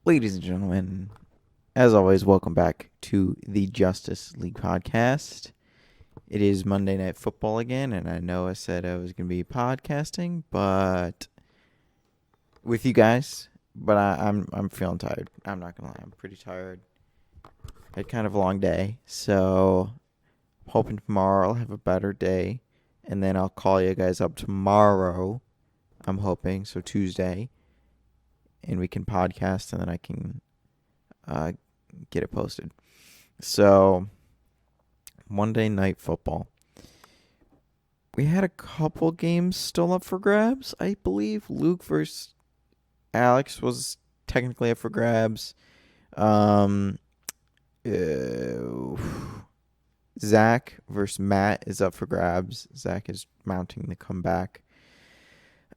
Ladies and gentlemen, as always, welcome back to the Justice League podcast. It is Monday Night Football again, and I know I said I was going to be podcasting, but with you guys. But I'm feeling tired. I'm not gonna lie, I'm pretty tired. Had kind of a long day, so I'm hoping tomorrow I'll have a better day, and then I'll call you guys up tomorrow. I'm hoping so Tuesday, and we can podcast, and then I can uh, get it posted. So, Monday Night Football. We had a couple games still up for grabs, I believe. Luke versus Alex was technically up for grabs. Um, uh, Zach versus Matt is up for grabs. Zach is mounting the comeback.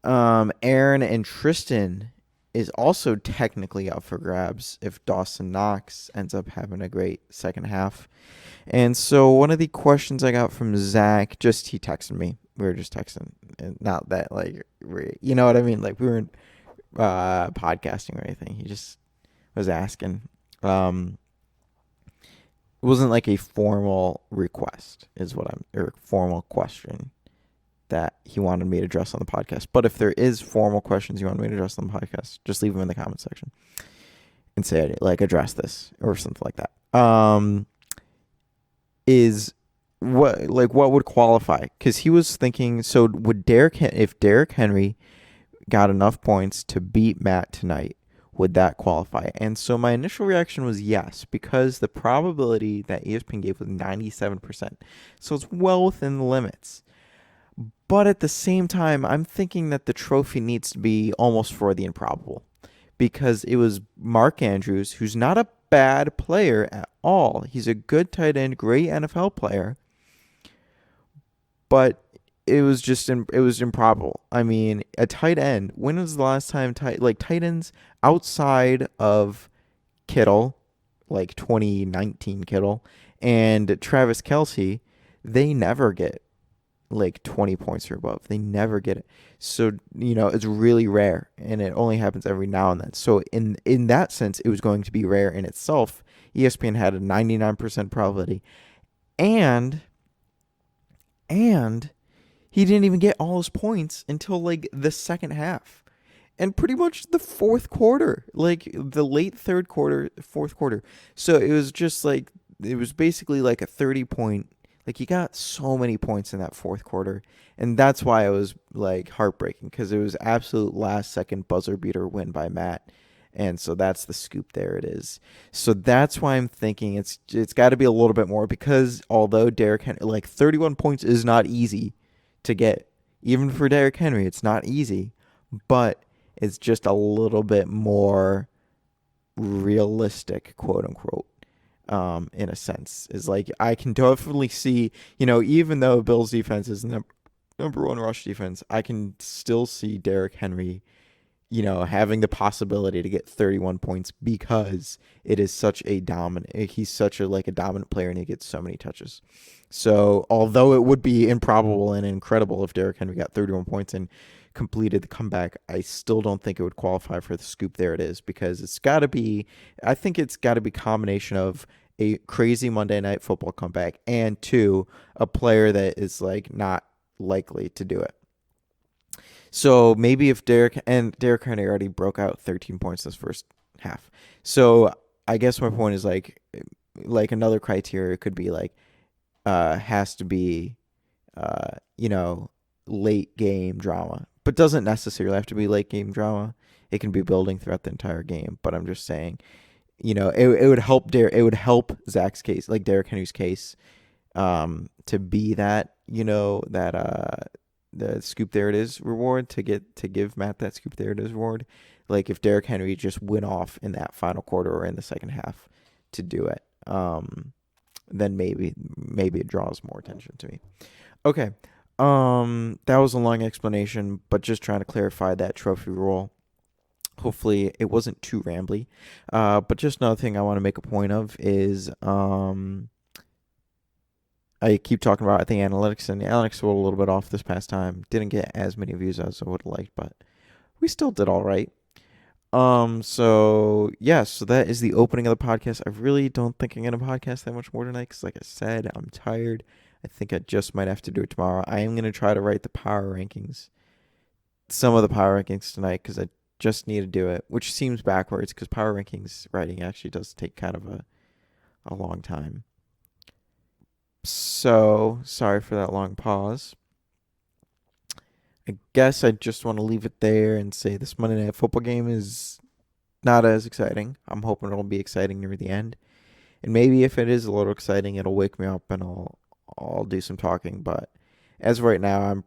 Aaron and Tristan is also technically up for grabs if Dawson Knox ends up having a great second half. And so one of the questions I got from Zach, he texted me. We were just texting, and not that you know what I mean. Like we weren't podcasting or anything. He just was asking. It wasn't like a formal request, or formal question that he wanted me to address on the podcast. But if there is formal questions you want me to address on the podcast, just leave them in the comment section and say like address this or something like that. Is what would qualify? Because he was thinking, so if Derrick Henry got enough points to beat Matt tonight, would that qualify? And so my initial reaction was yes, because the probability that ESPN gave was 97%. So it's well within the limits. But at the same time, I'm thinking that the trophy needs to be almost for the improbable, because it was Mark Andrews, who's not a bad player at all. He's a good tight end, great NFL player, but it was improbable. I mean, a tight end. When was the last time tight ends outside of Kittle, like 2019 Kittle and Travis Kelce, they never get like 20 points or above. They never get it. So, it's really rare, and it only happens every now and then. So in that sense, it was going to be rare in itself. ESPN had a 99% probability. And he didn't even get all his points until like the second half. And pretty much the fourth quarter, like the late third quarter, fourth quarter. So it was basically like a 30 point. Like he got so many points in that fourth quarter. And that's why it was like heartbreaking, because it was absolute last second buzzer beater win by Matt. And so that's the scoop. There it is. So that's why I'm thinking it's got to be a little bit more, because although Derrick Henry, like 31 points is not easy to get, even for Derrick Henry, it's not easy, but it's just a little bit more realistic, quote unquote, in a sense. Is like I can definitely see, even though Bill's defense is number one rush defense, I can still see Derrick Henry, having the possibility to get 31 points, because it is such a dominant, he's such a dominant player, and he gets so many touches. So although it would be improbable and incredible if Derrick Henry got 31 points and completed the comeback, I still don't think it would qualify for the scoop. There it is, because I think it's got to be combination of a crazy Monday Night Football comeback and two, a player that is like not likely to do it. So maybe if Derrick Henry already broke out 13 points this first half. So I guess my point is another criteria could be has to be uh you know late game drama, but doesn't necessarily have to be late game drama. It can be building throughout the entire game. But I'm just saying, it would help it would help Zach's case, like Derrick Henry's case, to be that, the scoop there it is reward, to give Matt that scoop there it is reward. Like if Derrick Henry just went off in that final quarter or in the second half to do it, then maybe it draws more attention to me. Okay. That was a long explanation, but just trying to clarify that trophy rule. Hopefully it wasn't too rambly. But just another thing I want to make a point of is I keep talking about the analytics, and the analytics were a little bit off this past time. Didn't get as many views as I would have liked, but we still did all right. So yeah, so that is the opening of the podcast. I really don't think I'm gonna podcast that much more tonight because, like I said, I'm tired. I think I just might have to do it tomorrow. I am gonna try to write the power rankings, some of the power rankings tonight because I just need to do it, which seems backwards because power rankings writing actually does take kind of a long time. So sorry for that long pause. I guess I just want to leave it there and say this Monday Night Football game is not as exciting. I'm hoping it'll be exciting near the end. And maybe if it is a little exciting, it'll wake me up and I'll do some talking. But as of right now, I'm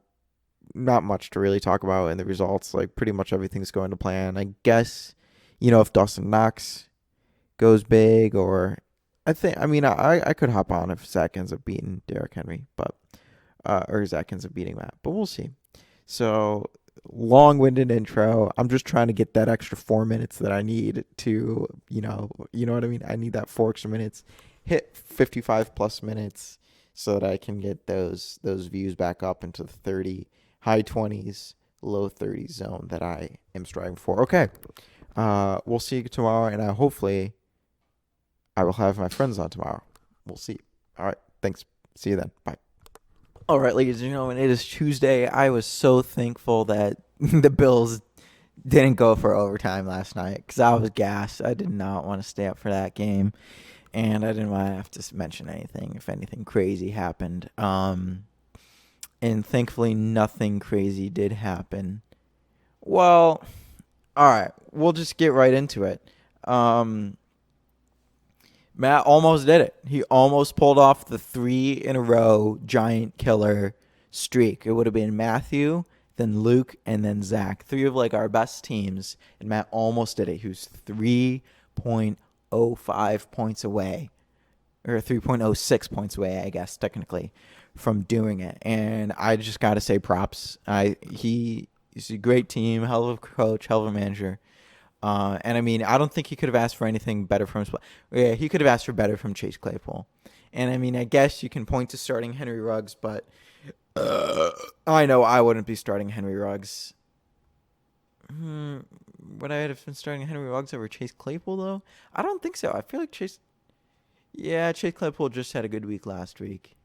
not much to really talk about in the results. Like pretty much everything's going to plan. I guess, if Dawson Knox goes big or I could hop on if Zach ends up beating Derrick Henry, but or Zach ends up beating Matt, but we'll see. So long-winded intro. I'm just trying to get that extra 4 minutes that I need to, you know what I mean? I need that 4 extra minutes, hit 55 plus minutes so that I can get those views back up into the high 20s, low 30s zone that I am striving for. Okay. We'll see you tomorrow, and hopefully I will have my friends on tomorrow. We'll see. All right. Thanks. See you then. Bye. All right, ladies and gentlemen, it is Tuesday. I was so thankful that the Bills didn't go for overtime last night because I was gassed. I did not want to stay up for that game, and I didn't want to have to mention anything if anything crazy happened. And thankfully, nothing crazy did happen. Well, all right, we'll just get right into it. Matt almost did it. He almost pulled off the 3-in-a-row giant killer streak. It would have been Matthew, then Luke, and then Zach. 3 of our best teams, and Matt almost did it. He was 3.05 points away, or 3.06 points away, I guess, technically, from doing it. And I just got to say props. He's a great team, hell of a coach, hell of a manager. And I don't think he could have asked for anything better from his. Yeah, he could have asked for better from Chase Claypool. And I guess you can point to starting Henry Ruggs, but I know I wouldn't be starting Henry Ruggs. Would I have been starting Henry Ruggs over Chase Claypool though? I don't think so. I feel like Chase Claypool just had a good week last week.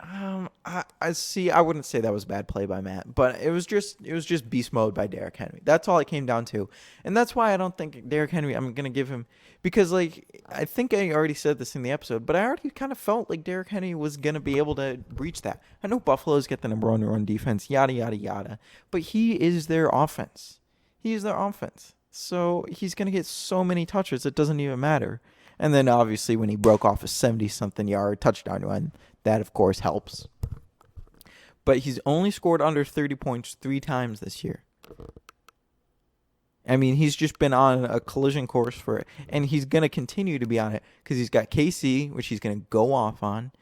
I see. I wouldn't say that was bad play by Matt, but it was just beast mode by Derrick Henry. That's all it came down to, and that's why I don't think Derrick Henry. I'm gonna give him because I think I already said this in the episode, but I already kind of felt like Derrick Henry was gonna be able to breach that. I know Buffalo's get the number one run defense, yada yada yada, but he is their offense. He is their offense, so he's gonna get so many touches it doesn't even matter. And then obviously when he broke off a 70-something yard touchdown run, that of course helps. But he's only scored under 30 points 3 times this year. He's just been on a collision course and he's going to continue to be on it because he's got KC, which he's going to go off on.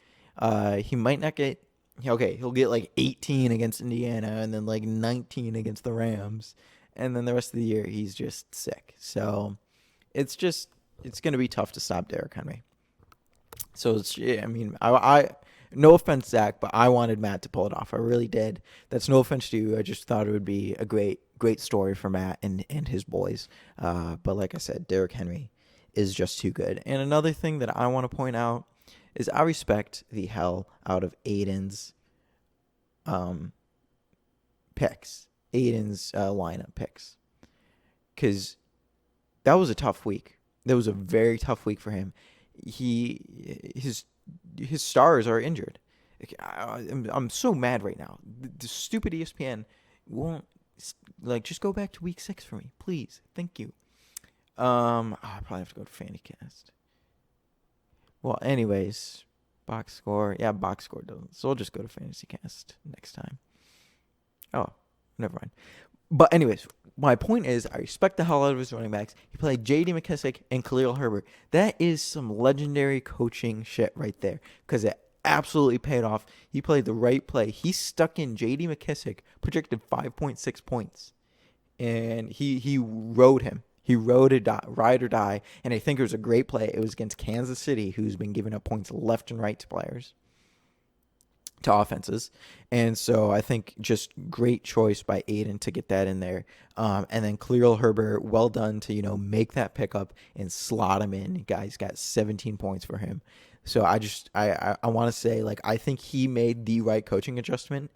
He might not get, he'll get 18 against Indiana and then 19 against the Rams. And then the rest of the year, he's just sick. So it's going to be tough to stop Derrick Henry. So I no offense, Zach, but I wanted Matt to pull it off. I really did. That's no offense to you. I just thought it would be a great story for Matt and his boys. But like I said, Derrick Henry is just too good. And another thing that I want to point out is I respect the hell out of Aiden's picks, Aiden's lineup picks, because that was a tough week. That was a very tough week for him. His stars are injured. I'm so mad right now. The stupid ESPN won't just go back to week 6 for me, please. Thank you. I probably have to go to FannyCast. Well, anyways, box score. Yeah, box score doesn't. So I'll just go to FantasyCast next time. Oh, never mind. But anyways, my point is I respect the hell out of his running backs. He played J.D. McKissick and Khalil Herbert. That is some legendary coaching shit right there because it absolutely paid off. He played the right play. He stuck in J.D. McKissick, projected 5.6 points, and he rode him. He ride or die, and I think it was a great play. It was against Kansas City, who's been giving up points left and right to players. to offenses. And so I think just great choice by Aiden to get that in there. And then Khalil Herbert, well done to, make that pickup and slot him in. Guys got 17 points for him. So I want to say, like, I think he made the right coaching adjustment,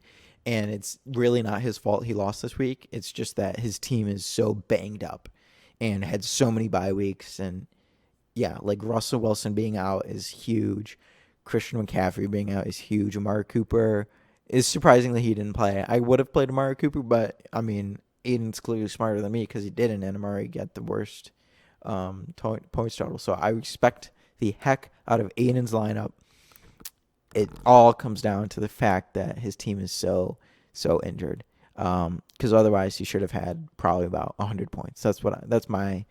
and it's really not his fault he lost this week. It's just that his team is so banged up and had so many bye weeks. And yeah, like Russell Wilson being out is huge. Christian McCaffrey being out is huge. Amari Cooper is surprisingly he didn't play. I would have played Amari Cooper, but I mean, Aiden's clearly smarter than me because he didn't, and Amari got the worst points total. So I respect the heck out of Aiden's lineup. It all comes down to the fact that his team is so injured. Because otherwise he should have had probably about 100 points. That's my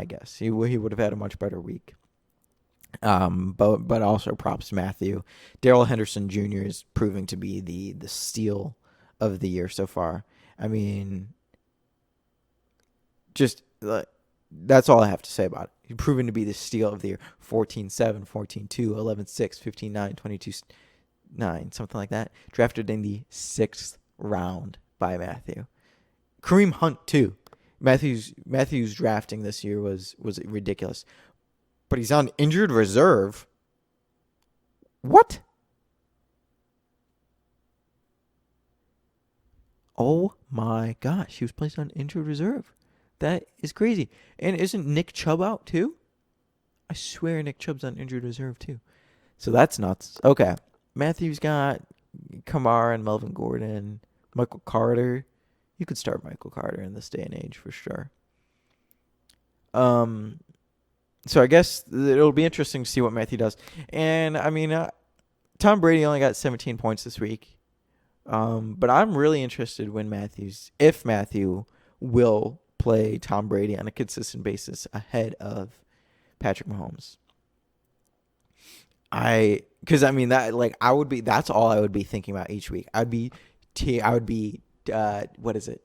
guess. He would have had a much better week. But also props to Matthew. Darrell Henderson Jr. is proving to be the steal of the year so far. I mean, just that's all I have to say about it. He's proven to be the steal of the year. 14-7, 14-2, 11-6, 15-9, 22-9, something like that. Drafted in the 6th round by Matthew. Kareem Hunt too. Matthew's drafting this year was ridiculous. But he's on injured reserve. What? Oh my gosh, he was placed on injured reserve. That is crazy. And isn't Nick Chubb out too? I swear Nick Chubb's on injured reserve too. So that's nuts. Okay. Matthew's got Kamara and Melvin Gordon, Michael Carter. You could start Michael Carter in this day and age for sure. So I guess it'll be interesting to see what Matthew does. And I mean, Tom Brady only got 17 points this week. But I'm really interested if Matthew will play Tom Brady on a consistent basis ahead of Patrick Mahomes. That's all I would be thinking about each week. What is it?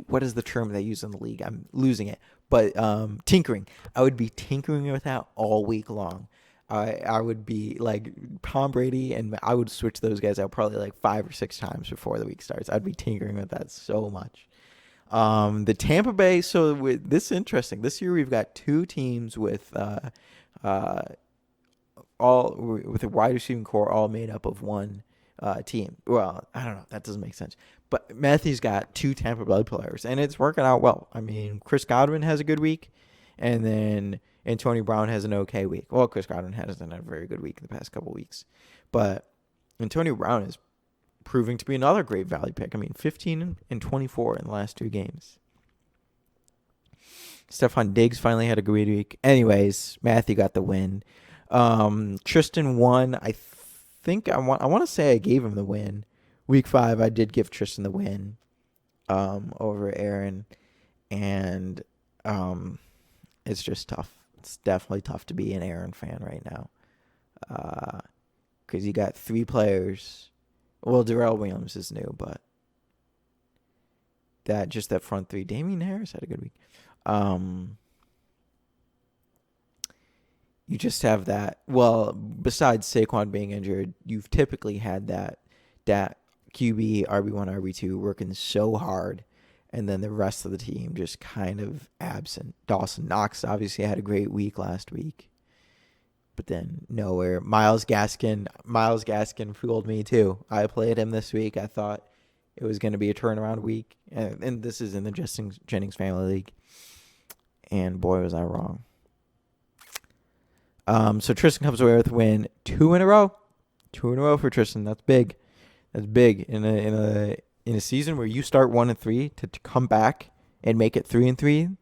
What is the term they use in the league? I'm losing it. But tinkering. I would be tinkering with that all week long. I would be like Tom Brady, and I would switch those guys out probably like 5 or 6 times before the week starts. I'd be tinkering with that so much. The Tampa Bay. So this is interesting. This year we've got 2 teams with all with a wide receiving core all made up of one team. Well, I don't know. That doesn't make sense. But Matthew's got 2 Tampa Bay players, and it's working out well. I mean, Chris Godwin has a good week, and then Antonio Brown has an okay week. Well, Chris Godwin hasn't had a very good week in the past couple weeks. But Antonio Brown is proving to be another great value pick. I mean, 15 and 24 in the last 2 games. Stephon Diggs finally had a great week. Anyways, Matthew got the win. Tristan won. I want to say I gave him the win. Week 5, I did give Tristan the win over Aaron. And it's just tough. It's definitely tough to be an Aaron fan right now. Because you got 3 players. Well, Darrell Williams is new, but that front 3. Damian Harris had a good week. You just have that. Well, besides Saquon being injured, you've typically had that QB, RB1, RB2 working so hard, and then the rest of the team just kind of absent. Dawson Knox obviously had a great week last week, but then nowhere. Myles Gaskin fooled me too. I played him this week. I thought it was going to be a turnaround week, and this is in the Jennings Family League, and boy was I wrong. So Tristan comes away with a win. 2 in a row. 2 in a row for Tristan. That's big. That's big in a season where you start 1-3 to come back and make it 3-3.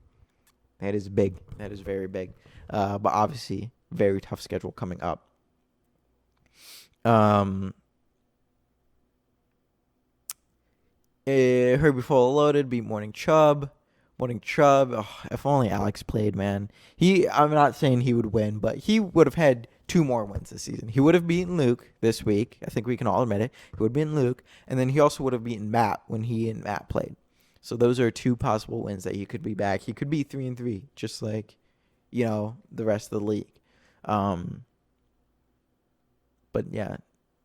That is big. That is very big. But obviously, very tough schedule coming up. Herbie Full Loaded beat Morning Chubb. If only Alex played, man. I'm not saying he would win, but he would have had 2 more wins this season. He would have beaten Luke this week. I think we can all admit it. He would have beaten Luke, and then he also would have beaten Matt when he and Matt played. So those are 2 possible wins that he could be back. He could be 3-3, just like, the rest of the league. But yeah,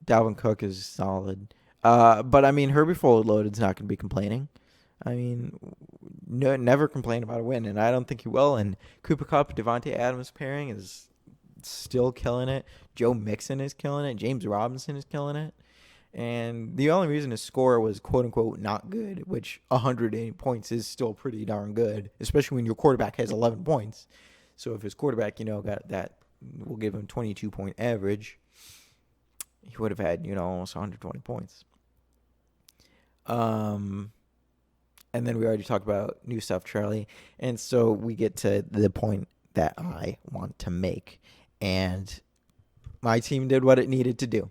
Dalvin Cook is solid. But I mean, Herbie Fully Loaded's not going to be complaining. I mean, no, never complain about a win, and I don't think he will. And Cooper Kupp, Devontae Adams pairing is still killing it. Joe Mixon is killing it. James Robinson is killing it. And the only reason his score was quote unquote not good, which 180 points is still pretty darn good, especially when your quarterback has 11 points. So if his quarterback, got that, we'll give him 22-point average, he would have had, almost 120 points. And then we already talked about new stuff, Charlie. And so we get to the point that I want to make. And my team did what it needed to do.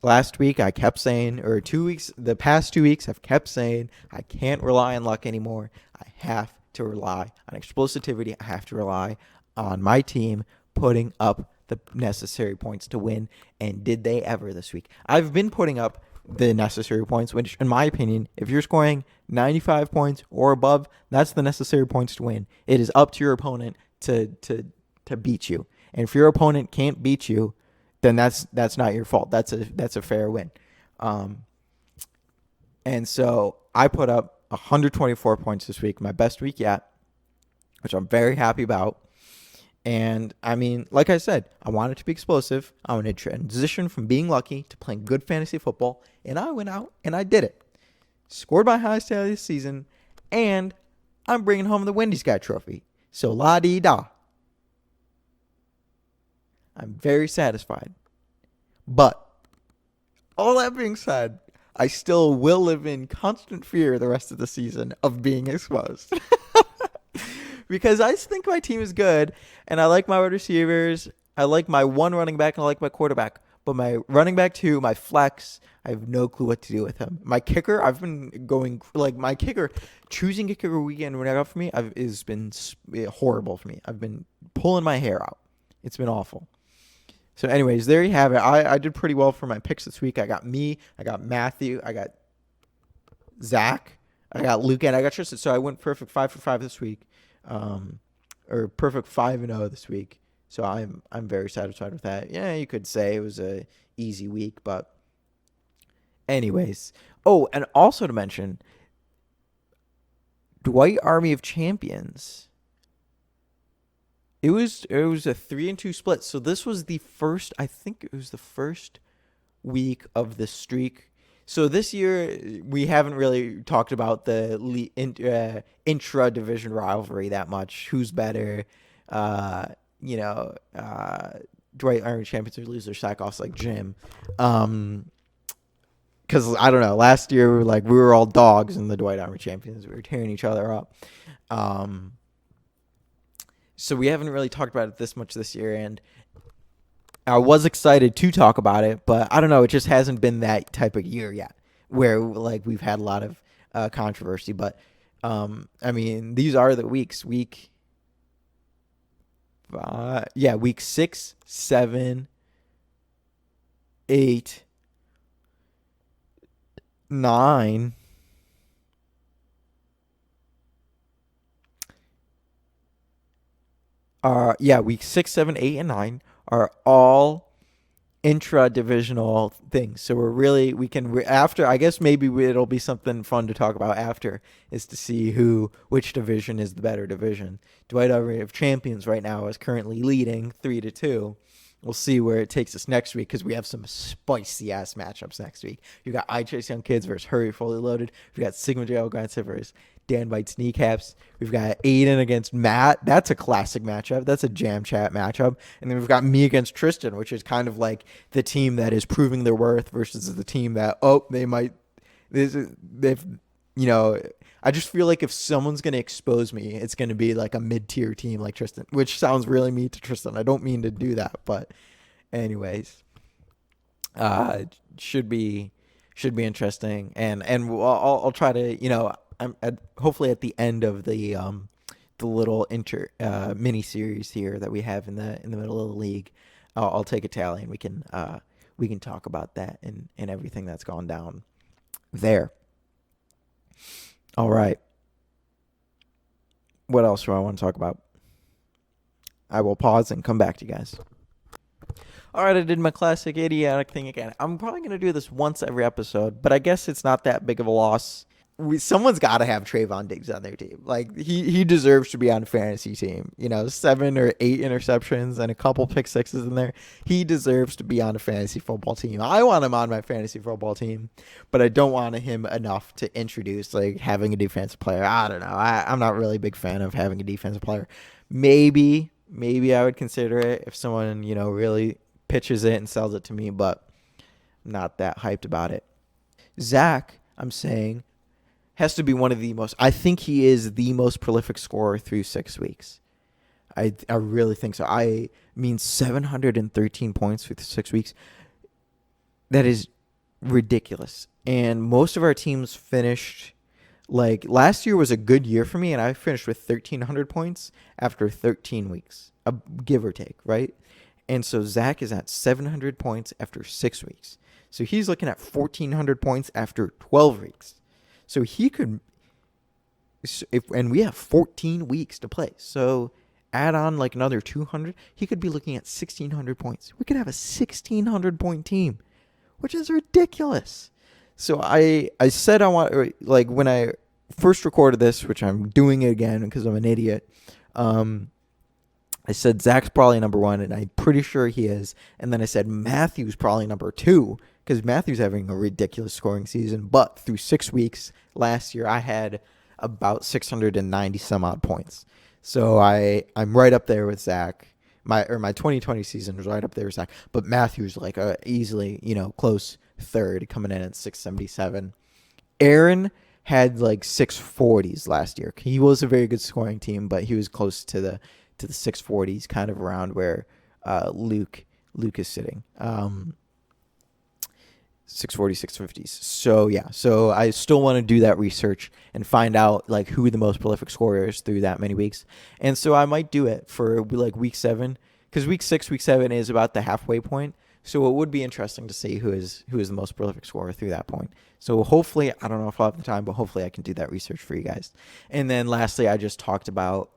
Last week, I kept saying, or the past 2 weeks, I've kept saying, I can't rely on luck anymore. I have to rely on explosivity. I have to rely on my team putting up the necessary points to win. And did they ever this week? I've been putting up the necessary points, which, in my opinion, if you're scoring 95 points or above, that's the necessary points to win. It is up to your opponent to beat you. And if your opponent can't beat you, then that's not your fault. That's a fair win. And so I put up 124 points this week, my best week yet, which I'm very happy about. And I mean, like I said, I want it to be explosive. I want to transition from being lucky to playing good fantasy football. And I went out and I did it. Scored my highest tally this season. And I'm bringing home the Wendy's Guy trophy. So la-dee-da. I'm very satisfied. But all that being said, I still will live in constant fear the rest of the season of being exposed. Because I think my team is good, and I like my wide receivers. I like my one running back, and I like my quarterback. But my running back 2, my flex, I have no clue what to do with him. My kicker, I've been going, my kicker, choosing a kicker weekend when I got for me, has been horrible for me. I've been pulling my hair out. It's been awful. So anyways, there you have it. I did pretty well for my picks this week. I got me, I got Matthew, I got Zach, I got Luke, and I got Tristan. So I went perfect 5 for 5 this week, or perfect 5-0 this week. So I'm very satisfied with that. Yeah, you could say it was a easy week, but anyways. Oh, and also to mention, Dwight Army of Champions. It was a 3-2 split. So this was the first, I think it was the first week of the streak. So this year we haven't really talked about the intra-division rivalry that much. Who's better? Dwight Army Champions or loser psych-offs like Jim. Because I don't know. Last year we were all dogs in the Dwight Army Champions. We were tearing each other up. So we haven't really talked about it this much this year, and I was excited to talk about it, but I don't know, it just hasn't been that type of year yet where we've had a lot of controversy. But I mean, these are the weeks. Week 6, 7, 8, 9. Week 6, 7, 8, and 9 are all intra-divisional things. So after, I guess maybe it'll be something fun to talk about after, is to see which division is the better division. Dwight Army of Champions right now is currently leading 3-2. We'll see where it takes us next week, because we have some spicy-ass matchups next week. You got I Chase Young Kids versus Hurry Fully Loaded. We got Sigma J.L. Grantson versus Dan Bites Kneecaps. We've got Aiden against Matt. That's a classic matchup. That's a jam chat matchup. And then we've got me against Tristan, which is kind of like the team that is proving their worth versus the team that, they might, I just feel like if someone's going to expose me, it's going to be like a mid-tier team like Tristan, which sounds really mean to Tristan. I don't mean to do that, but anyways, should be interesting. And I'll try to, hopefully at the end of the little mini series here that we have in the middle of the league, I'll take a tally and we can talk about that and everything that's gone down there. All right. What else do I want to talk about? I will pause and come back to you guys. All right, I did my classic idiotic thing again. I'm probably going to do this once every episode, but I guess it's not that big of a loss. Someone's got to have Trayvon Diggs on their team. Like he deserves to be on a fantasy team. 7 or 8 interceptions and a couple pick sixes in there. He deserves to be on a fantasy football team. I want him on my fantasy football team, but I don't want him enough to introduce like having a defensive player. I don't know. I'm not really a big fan of having a defensive player. Maybe I would consider it if someone really pitches it and sells it to me, but I'm not that hyped about it. Zach, I'm saying, has to be one of the most. I think he is the most prolific scorer through 6 weeks. I really think so. I mean, 713 points through 6 weeks. That is ridiculous. And most of our teams finished, like, last year was a good year for me, and I finished with 1,300 points after 13 weeks, give or take, right? And so Zach is at 700 points after 6 weeks. So he's looking at 1,400 points after 12 weeks. So he could, and we have 14 weeks to play. So add on like another 200, he could be looking at 1,600 points. We could have a 1,600 point team, which is ridiculous. So I said I want, like when I first recorded this, which I'm doing it again because I'm an idiot. I said Zach's probably number 1, and I'm pretty sure he is. And then I said Matthew's probably number 2, because Matthew's having a ridiculous scoring season. But through 6 weeks last year, I had about 690 some odd points. So I'm right up there with Zach. My 2020 season was right up there with Zach. But Matthew's like easily, close third, coming in at 677. Aaron had like 640s last year. He was a very good scoring team, but he was close to the 640s, kind of around where Luke is sitting. 640, 650s. So yeah, so I still want to do that research and find out like who the most prolific scorer is through that many weeks. And so I might do it for like week 7, because week 6, week 7 is about the halfway point. So it would be interesting to see who is the most prolific scorer through that point. So hopefully, I don't know if I'll have the time, but hopefully I can do that research for you guys. And then lastly, I just talked about,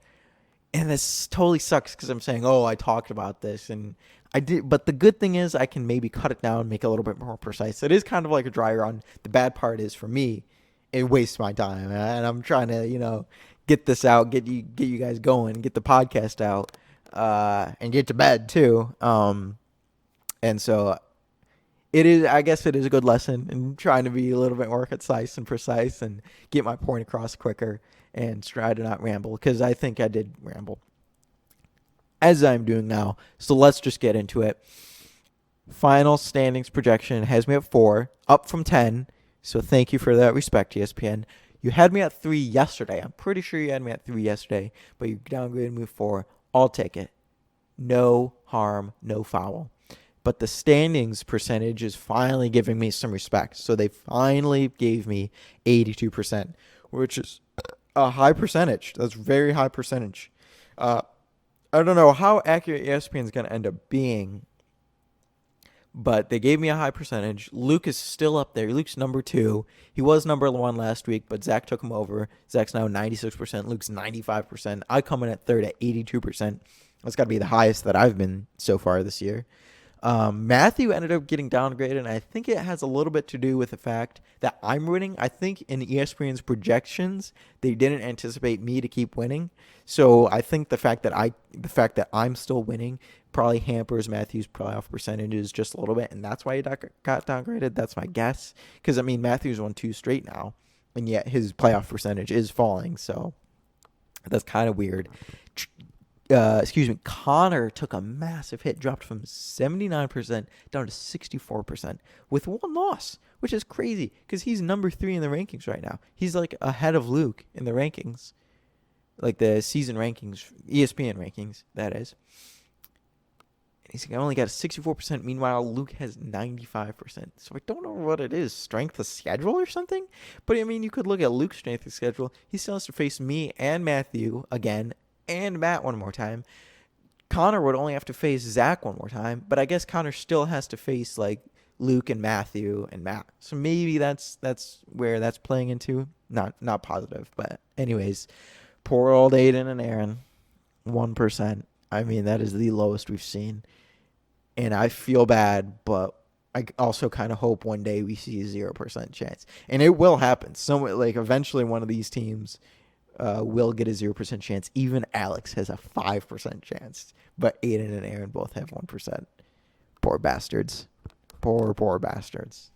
and this totally sucks because I'm saying, I talked about this, and I did. But the good thing is I can maybe cut it down, make it a little bit more precise. It is kind of like a dry run. The bad part is for me, it wastes my time, and I'm trying to, get this out, get you guys going, get the podcast out, and get to bed too. And so it is. I guess it is a good lesson in trying to be a little bit more concise and precise and get my point across quicker and try to not ramble, because I think I did ramble, as I'm doing now. So let's just get into it. Final standings projection has me at 4, up from 10. So thank you for that respect, ESPN. You had me at 3 yesterday. I'm pretty sure you had me at 3 yesterday, but you downgraded me 4. I'll take it. No harm, no foul. But the standings percentage is finally giving me some respect. So they finally gave me 82%, which is a high percentage. That's very high percentage. I don't know how accurate ESPN is going to end up being, but they gave me a high percentage. Luke is still up there. Luke's number 2. He was number 1 last week, but Zach took him over. Zach's now 96%. Luke's 95%. I come in at third at 82%. That's got to be the highest that I've been so far this year. Matthew ended up getting downgraded, and I think it has a little bit to do with the fact that I'm winning. I think in ESPN's projections, they didn't anticipate me to keep winning. So I think the fact that I'm still winning probably hampers Matthew's playoff percentages just a little bit, and that's why he got downgraded. That's my guess, because I mean Matthew's won 2 straight now, and yet his playoff percentage is falling. So that's kind of weird. Connor took a massive hit, dropped from 79% down to 64% with 1 loss, which is crazy because he's number 3 in the rankings right now. He's like ahead of Luke in the rankings, like the season rankings, ESPN rankings, that is. He's only got a 64%. Meanwhile, Luke has 95%. So I don't know what it is, strength of schedule or something? But I mean, you could look at Luke's strength of schedule. He still has to face me and Matthew again, and Matt one more time. Connor would only have to face Zach one more time, but I guess Connor still has to face like Luke and Matthew and Matt. So maybe that's where that's playing into. Not positive, but anyways, poor old Aiden and Aaron, 1%. I mean, that is the lowest we've seen. and I feel bad, but I also kind of hope one day we see a 0% chance, and it will happen. Eventually one of these teams will get a 0% chance. Even Alex has a 5% chance, but Aiden and Aaron both have 1%. Poor bastards. Poor bastards.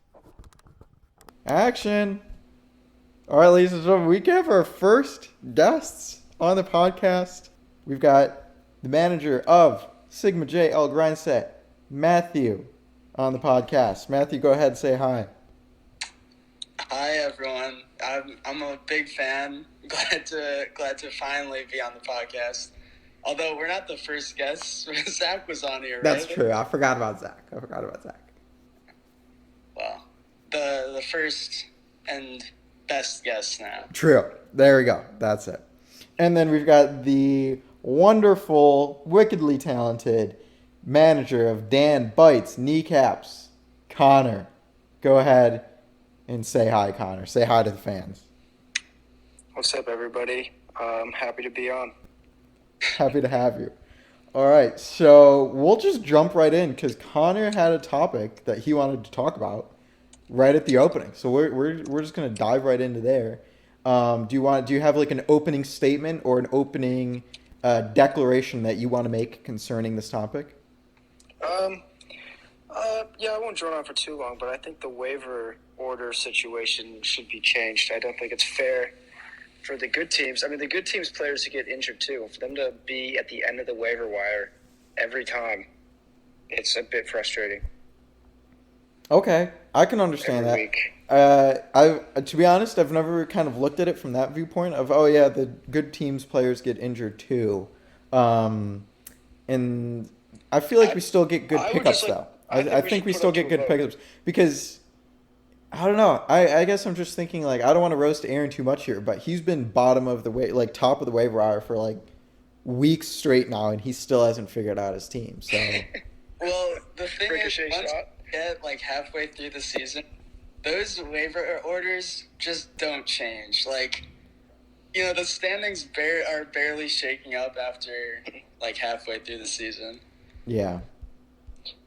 Action. All right, ladies and gentlemen, we have our first guests on the podcast. We've got the manager of Sigma J L Grindset, Matthew, on the podcast. Matthew, go ahead and say hi. Hi everyone. I'm a big fan. Glad to finally be on the podcast. Although we're not the first guests. Zach was on here, right? That's true. I forgot about Zach. Well, the first and best guest now. True. There we go. That's it. And then we've got the wonderful, wickedly talented manager of Dan Bites Kneecaps, Connor. Go ahead and say hi, Connor. Say hi to the fans. What's up, everybody? I'm happy to be on. Happy to have you. All right, so we'll just jump right in because Connor had a topic that he wanted to talk about right at the opening. So we're just gonna dive right into there. Do you have like an opening statement or an opening declaration that you want to make concerning this topic? Yeah, I won't drone on for too long, but I think the waiver order situation should be changed. I don't think it's fair for the good teams. I mean, the good teams' players to get injured too. For them to be at the end of the waiver wire every time, it's a bit frustrating. Okay, I can understand Every that. week. To be honest, I've never kind of looked at it from that viewpoint of, oh yeah, the good teams' players get injured too, and I feel like we still get good pickups though. I think we still get good pickups because I don't know. I guess I'm just thinking like I don't want to roast Aaron too much here, but he's been bottom of the top of the waiver wire for like weeks straight now, and he still hasn't figured out his team. So, Well, the thing Ricochet is, once shot. you get like halfway through the season, those waiver orders just don't change. Like, the standings are barely shaking up after like halfway through the season. yeah.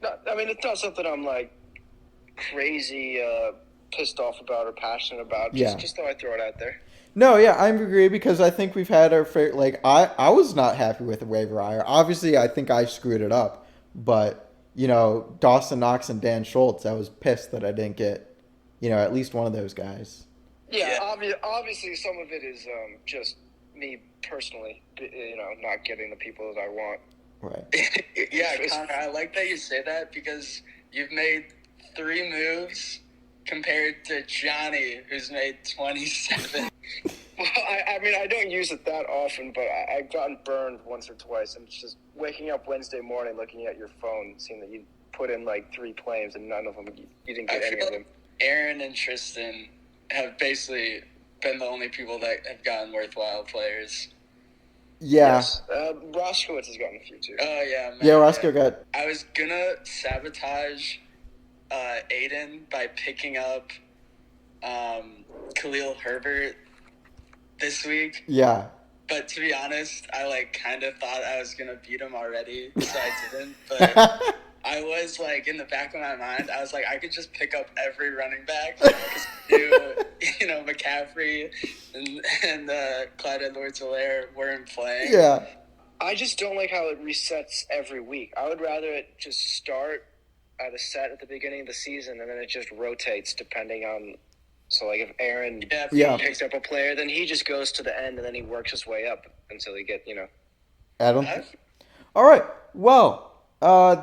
No, I mean, it's not something I'm like crazy pissed off about or passionate about. Just thought I'd throw it out there. No, yeah, I agree because I think we've had our fair. Like, I was not happy with the waiver wire. Obviously, I think I screwed it up, but Dawson Knox and Dan Schultz, I was pissed that I didn't get, at least one of those guys. Yeah. Obviously, some of it is just me personally, not getting the people that I want. Right. Yeah, Connor, I like that you say that because you've made 3 moves compared to Johnny, who's made 27. Well, I mean, I don't use it that often, but I've gotten burned once or twice. And it's just waking up Wednesday morning, looking at your phone, seeing that you put in like 3 claims and none of them, you didn't get any of them. Aaron and Tristan have basically been the only people that have gotten worthwhile players. Yeah. Yes. Roskowitz has gotten a few too. Oh, yeah, man. Yeah, Roscoe got. I was gonna sabotage Aiden by picking up Khalil Herbert this week. Yeah. But to be honest, I kind of thought I was gonna beat him already, so I didn't. But I was in the back of my mind, I was like, I could just pick up every running back because McCaffrey and Clyde Edwards-Helaire weren't playing. Yeah. I just don't like how it resets every week. I would rather it just start at a set at the beginning of the season and then it just rotates depending on. So, if Aaron picks up a player, then he just goes to the end and then he works his way up until he get, Adam. All right. Well,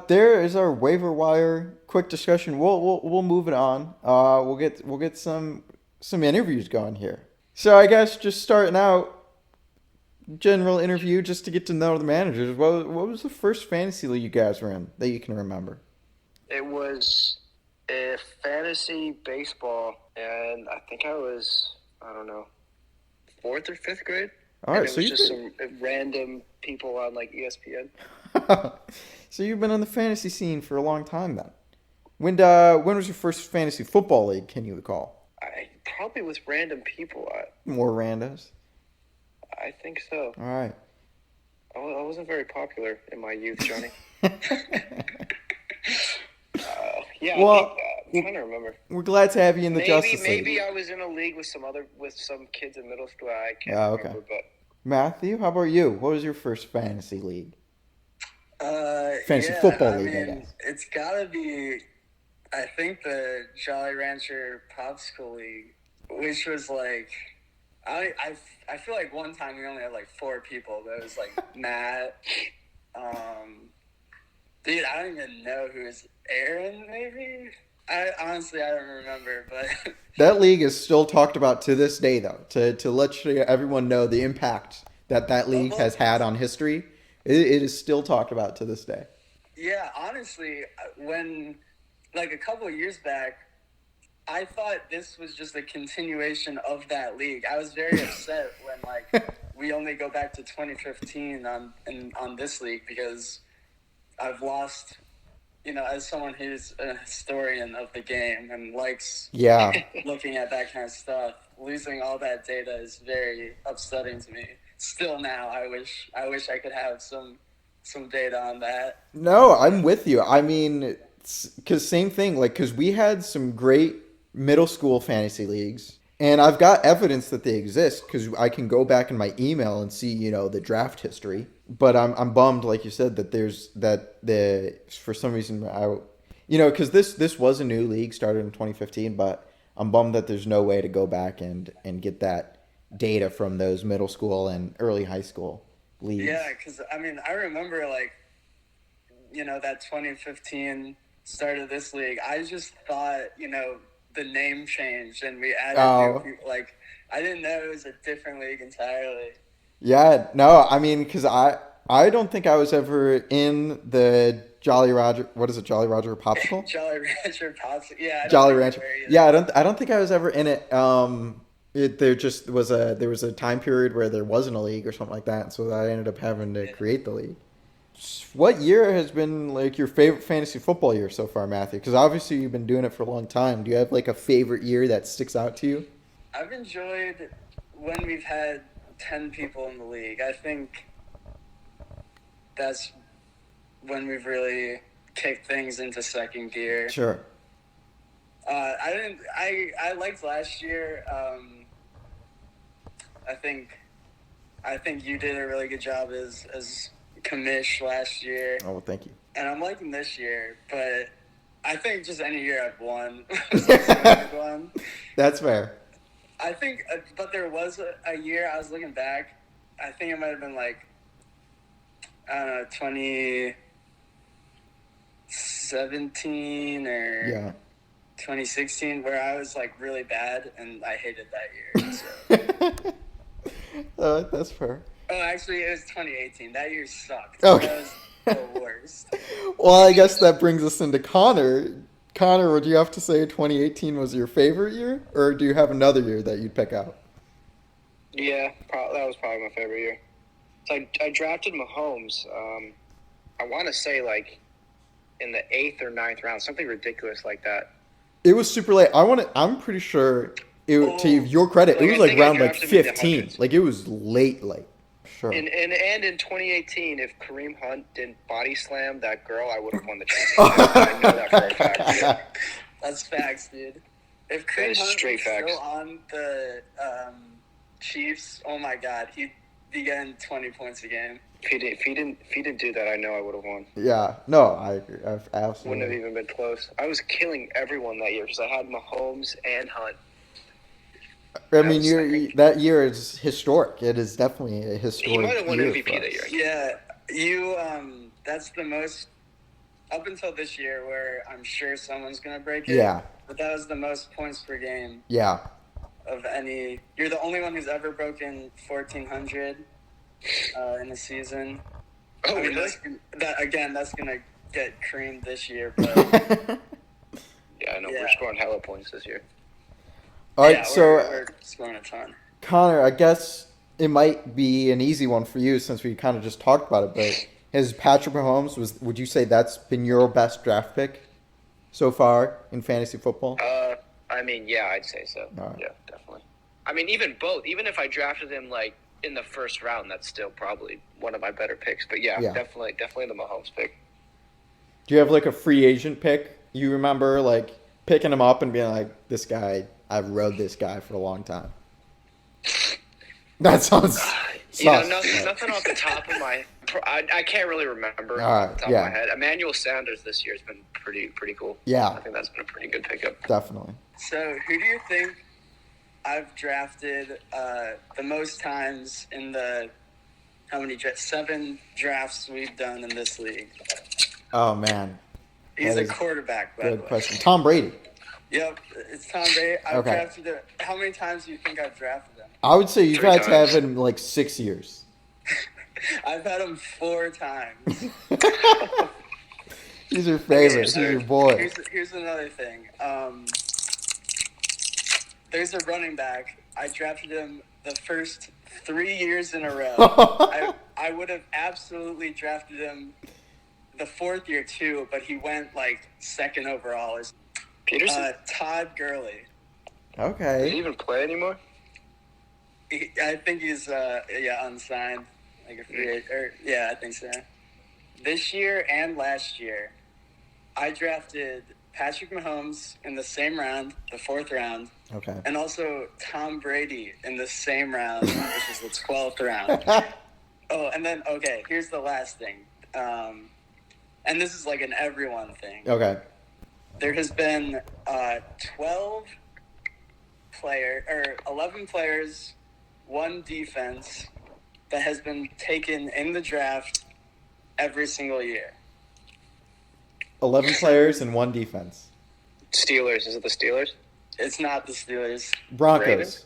there is our waiver wire quick discussion. We'll move it on. We'll get some interviews going here. So I guess just starting out, general interview just to get to know the managers. What was the first fantasy league you guys were in that you can remember? It was a fantasy baseball, and I think I was, 4th or 5th grade. All right, and it was just some random people on ESPN. So you've been on the fantasy scene for a long time then. When was your first fantasy football league? Can you recall? Probably with random people. More randos. I think so. All right. I wasn't very popular in my youth, Johnny. Yeah, I think Well, I'm trying to remember. we're glad to have you in the Justice Maybe League. I was in a league with some kids in middle school. I can't Oh, okay. remember, but Matthew, how about you? What was your first fantasy league? Fantasy Yeah, football I league, I mean, guess. it's gotta be, I think the Jolly Rancher Popsicle League, which was like, I feel like one time we only had like 4 people. That was like Matt, dude, I don't even know who is Aaron, maybe? Honestly, I don't remember, but That league is still talked about to this day, though. To let everyone know the impact that that league oh, has had on history, it is still talked about to this day. yeah, honestly, when, like a couple of years back, I thought this was just a continuation of that league. I was very upset when we only go back to 2015 on this league because I've lost, as someone who's a historian of the game and likes Yeah. looking at that kind of stuff, losing all that data is very upsetting to me. Still now, I wish I could have some data on that. No, I'm with you. I mean, because same thing, like, because we had some great middle school fantasy leagues, and I've got evidence that they exist because I can go back in my email and see, the draft history. But I'm bummed, like you said, that for some reason because this was a new league started in 2015, but I'm bummed that there's no way to go back and get that data from those middle school and early high school leagues. Yeah, because I mean, I remember that 2015 start of this league. I just thought the name changed and we added new people. Like I didn't know it was a different league entirely. Yeah, no, I mean, because I don't think I was ever in the Jolly Roger. What is it, Jolly Roger Popsicle? Jolly Rancher Popsicle. Yeah, I don't Jolly think Rancher. you were either. Yeah, I don't think I was ever in it. There just was there was a time period where there wasn't a league or something like that, so I ended up having to create the league. What year has been like your favorite fantasy football year so far, Matthew? Because obviously you've been doing it for a long time. Do you have like a favorite year that sticks out to you? I've enjoyed when we've had 10 people in the league. I think that's when we've really kicked things into second gear. Sure. I liked last year. I think you did a really good job as commish last year. Oh, well, thank you. And I'm liking this year, but I think just any year I've won. was like a good one. That's fair. I think, but there was a year I was looking back. I think it might have been like, I don't know, 2017 or 2016, where I was like really bad and I hated that year. So. That's fair. Oh, actually, it was 2018. That year sucked. Okay. That was the worst. Well, I guess that brings us into Connor. Connor, would you have to say 2018 was your favorite year, or do you have another year that you'd pick out? Yeah, that was probably my favorite year. So I drafted Mahomes. I want to say like in the 8th or 9th round, something ridiculous like that. It was super late. I'm pretty sure. To your credit, it was like round like 15. Like it was late. Sure. And in 2018, if Kareem Hunt didn't body slam that girl, I would have won the championship. I know that for a fact. That's facts, dude. If Kareem Hunt was still on the Chiefs, oh my God, he'd be getting 20 points a game. If he didn't do that, I know I would have won. Yeah, no, I agree. I've absolutely wouldn't have even been close. I was killing everyone that year because I had Mahomes and Hunt. I mean, that year is historic. It is definitely a historic year. He might have won MVP that year. Yeah, you. That's the most up until this year where I'm sure someone's gonna break it. Yeah. But that was the most points per game. Yeah. Of any, you're the only one who's ever broken 1,400 in a season. Oh, I mean, really? That's gonna get creamed this year. But yeah, I know we're scoring hella points this year. All right, so we're scoring a ton. Connor, I guess it might be an easy one for you since we kind of just talked about it. But has Patrick Mahomes would you say that's been your best draft pick so far in fantasy football? I mean, yeah, I'd say so. Right. Yeah, definitely. I mean, even both. Even if I drafted him like in the first round, that's still probably one of my better picks. But yeah. definitely the Mahomes pick. Do you have like a free agent pick you remember like picking him up and being like, "This guy, I've rode this guy for a long time." That sounds You know, sus. nothing off the top of my. I can't really remember All off right, the top yeah. of my head. Emmanuel Sanders this year has been pretty cool. Yeah. I think that's been a pretty good pickup. Definitely. So, who do you think I've drafted the most times in the 7 drafts we've done in this league? Oh man, He's That a is quarterback, by the good way. question. Tom Brady. Yep, it's Tom Brady. I've Okay. drafted him. How many times do you think I've drafted him? I would say you've 3 had to have times. him like 6 years. I've had him 4 times. He's your favorite. He's your boy. Here's another thing. There's a running back. I drafted him the first 3 years in a row. I would have absolutely drafted him the 4th year too, but he went like 2nd overall. Peterson? Todd Gurley. Does he Okay. even play anymore? I think he's unsigned, like a free agent. I think so. This year and last year, I drafted Patrick Mahomes in the same round, the 4th round, Okay. and also Tom Brady in the same round, which is the 12th round. Oh, and then here's the last thing, and this is like an everyone thing. Okay. There has been 11 players, 1 defense that has been taken in the draft every single year. 11 players and 1 defense. Steelers. Is it the Steelers? It's not the Steelers. Broncos. Ravens?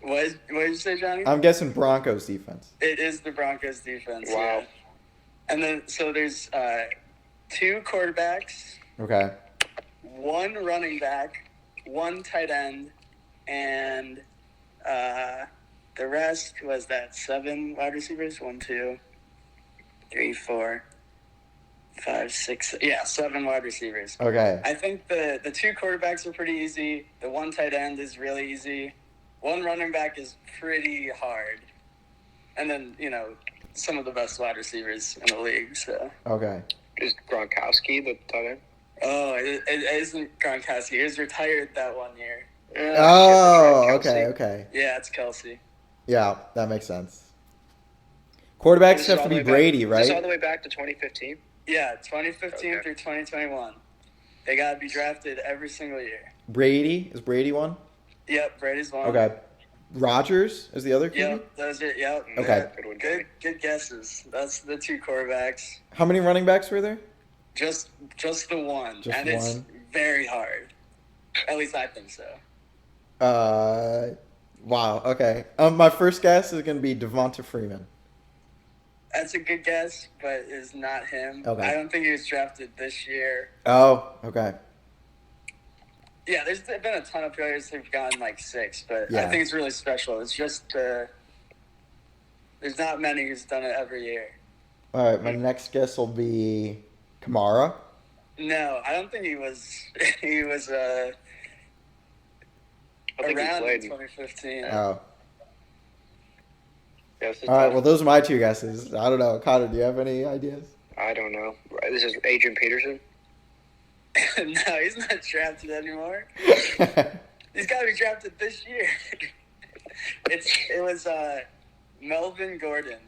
What did you say, Johnny? I'm guessing Broncos defense. It is the Broncos defense. Wow. Yeah. And then so there's 2 quarterbacks, Okay. 1 running back, 1 tight end, and the rest was that 7 wide receivers. 1, 2, 3, 4, 5, 6. Yeah, 7 wide receivers. Okay. I think the 2 quarterbacks are pretty easy. The 1 tight end is really easy. 1 running back is pretty hard. And then, some of the best wide receivers in the league. So. Okay. Is Gronkowski the tight end? Oh, it isn't Gronkowski. He was retired that 1 year. Oh, okay, okay. Yeah, it's Kelsey. Yeah, that makes sense. Quarterbacks have to be Brady, Is this all right? the way back to 2015? Yeah, 2015 Okay. through 2021. They got to be drafted every single year. Brady? Is Brady one? Yep, Brady's one. Okay. Rogers is the other QB? Yep, those are, yep. Okay. Good one. Good guesses. That's the 2 quarterbacks. How many running backs were there? Just the one. Just and it's one? very hard. At least I think so. Wow, okay. My first guess is going to be Devonta Freeman. That's a good guess, but it's not him. Okay. I don't think he was drafted this year. Oh, okay. Yeah, there's been a ton of players who've gotten like 6, but Yeah. I think it's really special. It's just there's not many who's done it every year. All right, my next guess will be Kamara. No, I don't think he was. He was I think he around in played. 2015. Oh. Yeah, this is All right, tough. well, those are my 2 guesses. I don't know. Connor, do you have any ideas? I don't know. This is Adrian Peterson. No, he's not drafted anymore. He's got to be drafted this year. It was Melvin Gordon.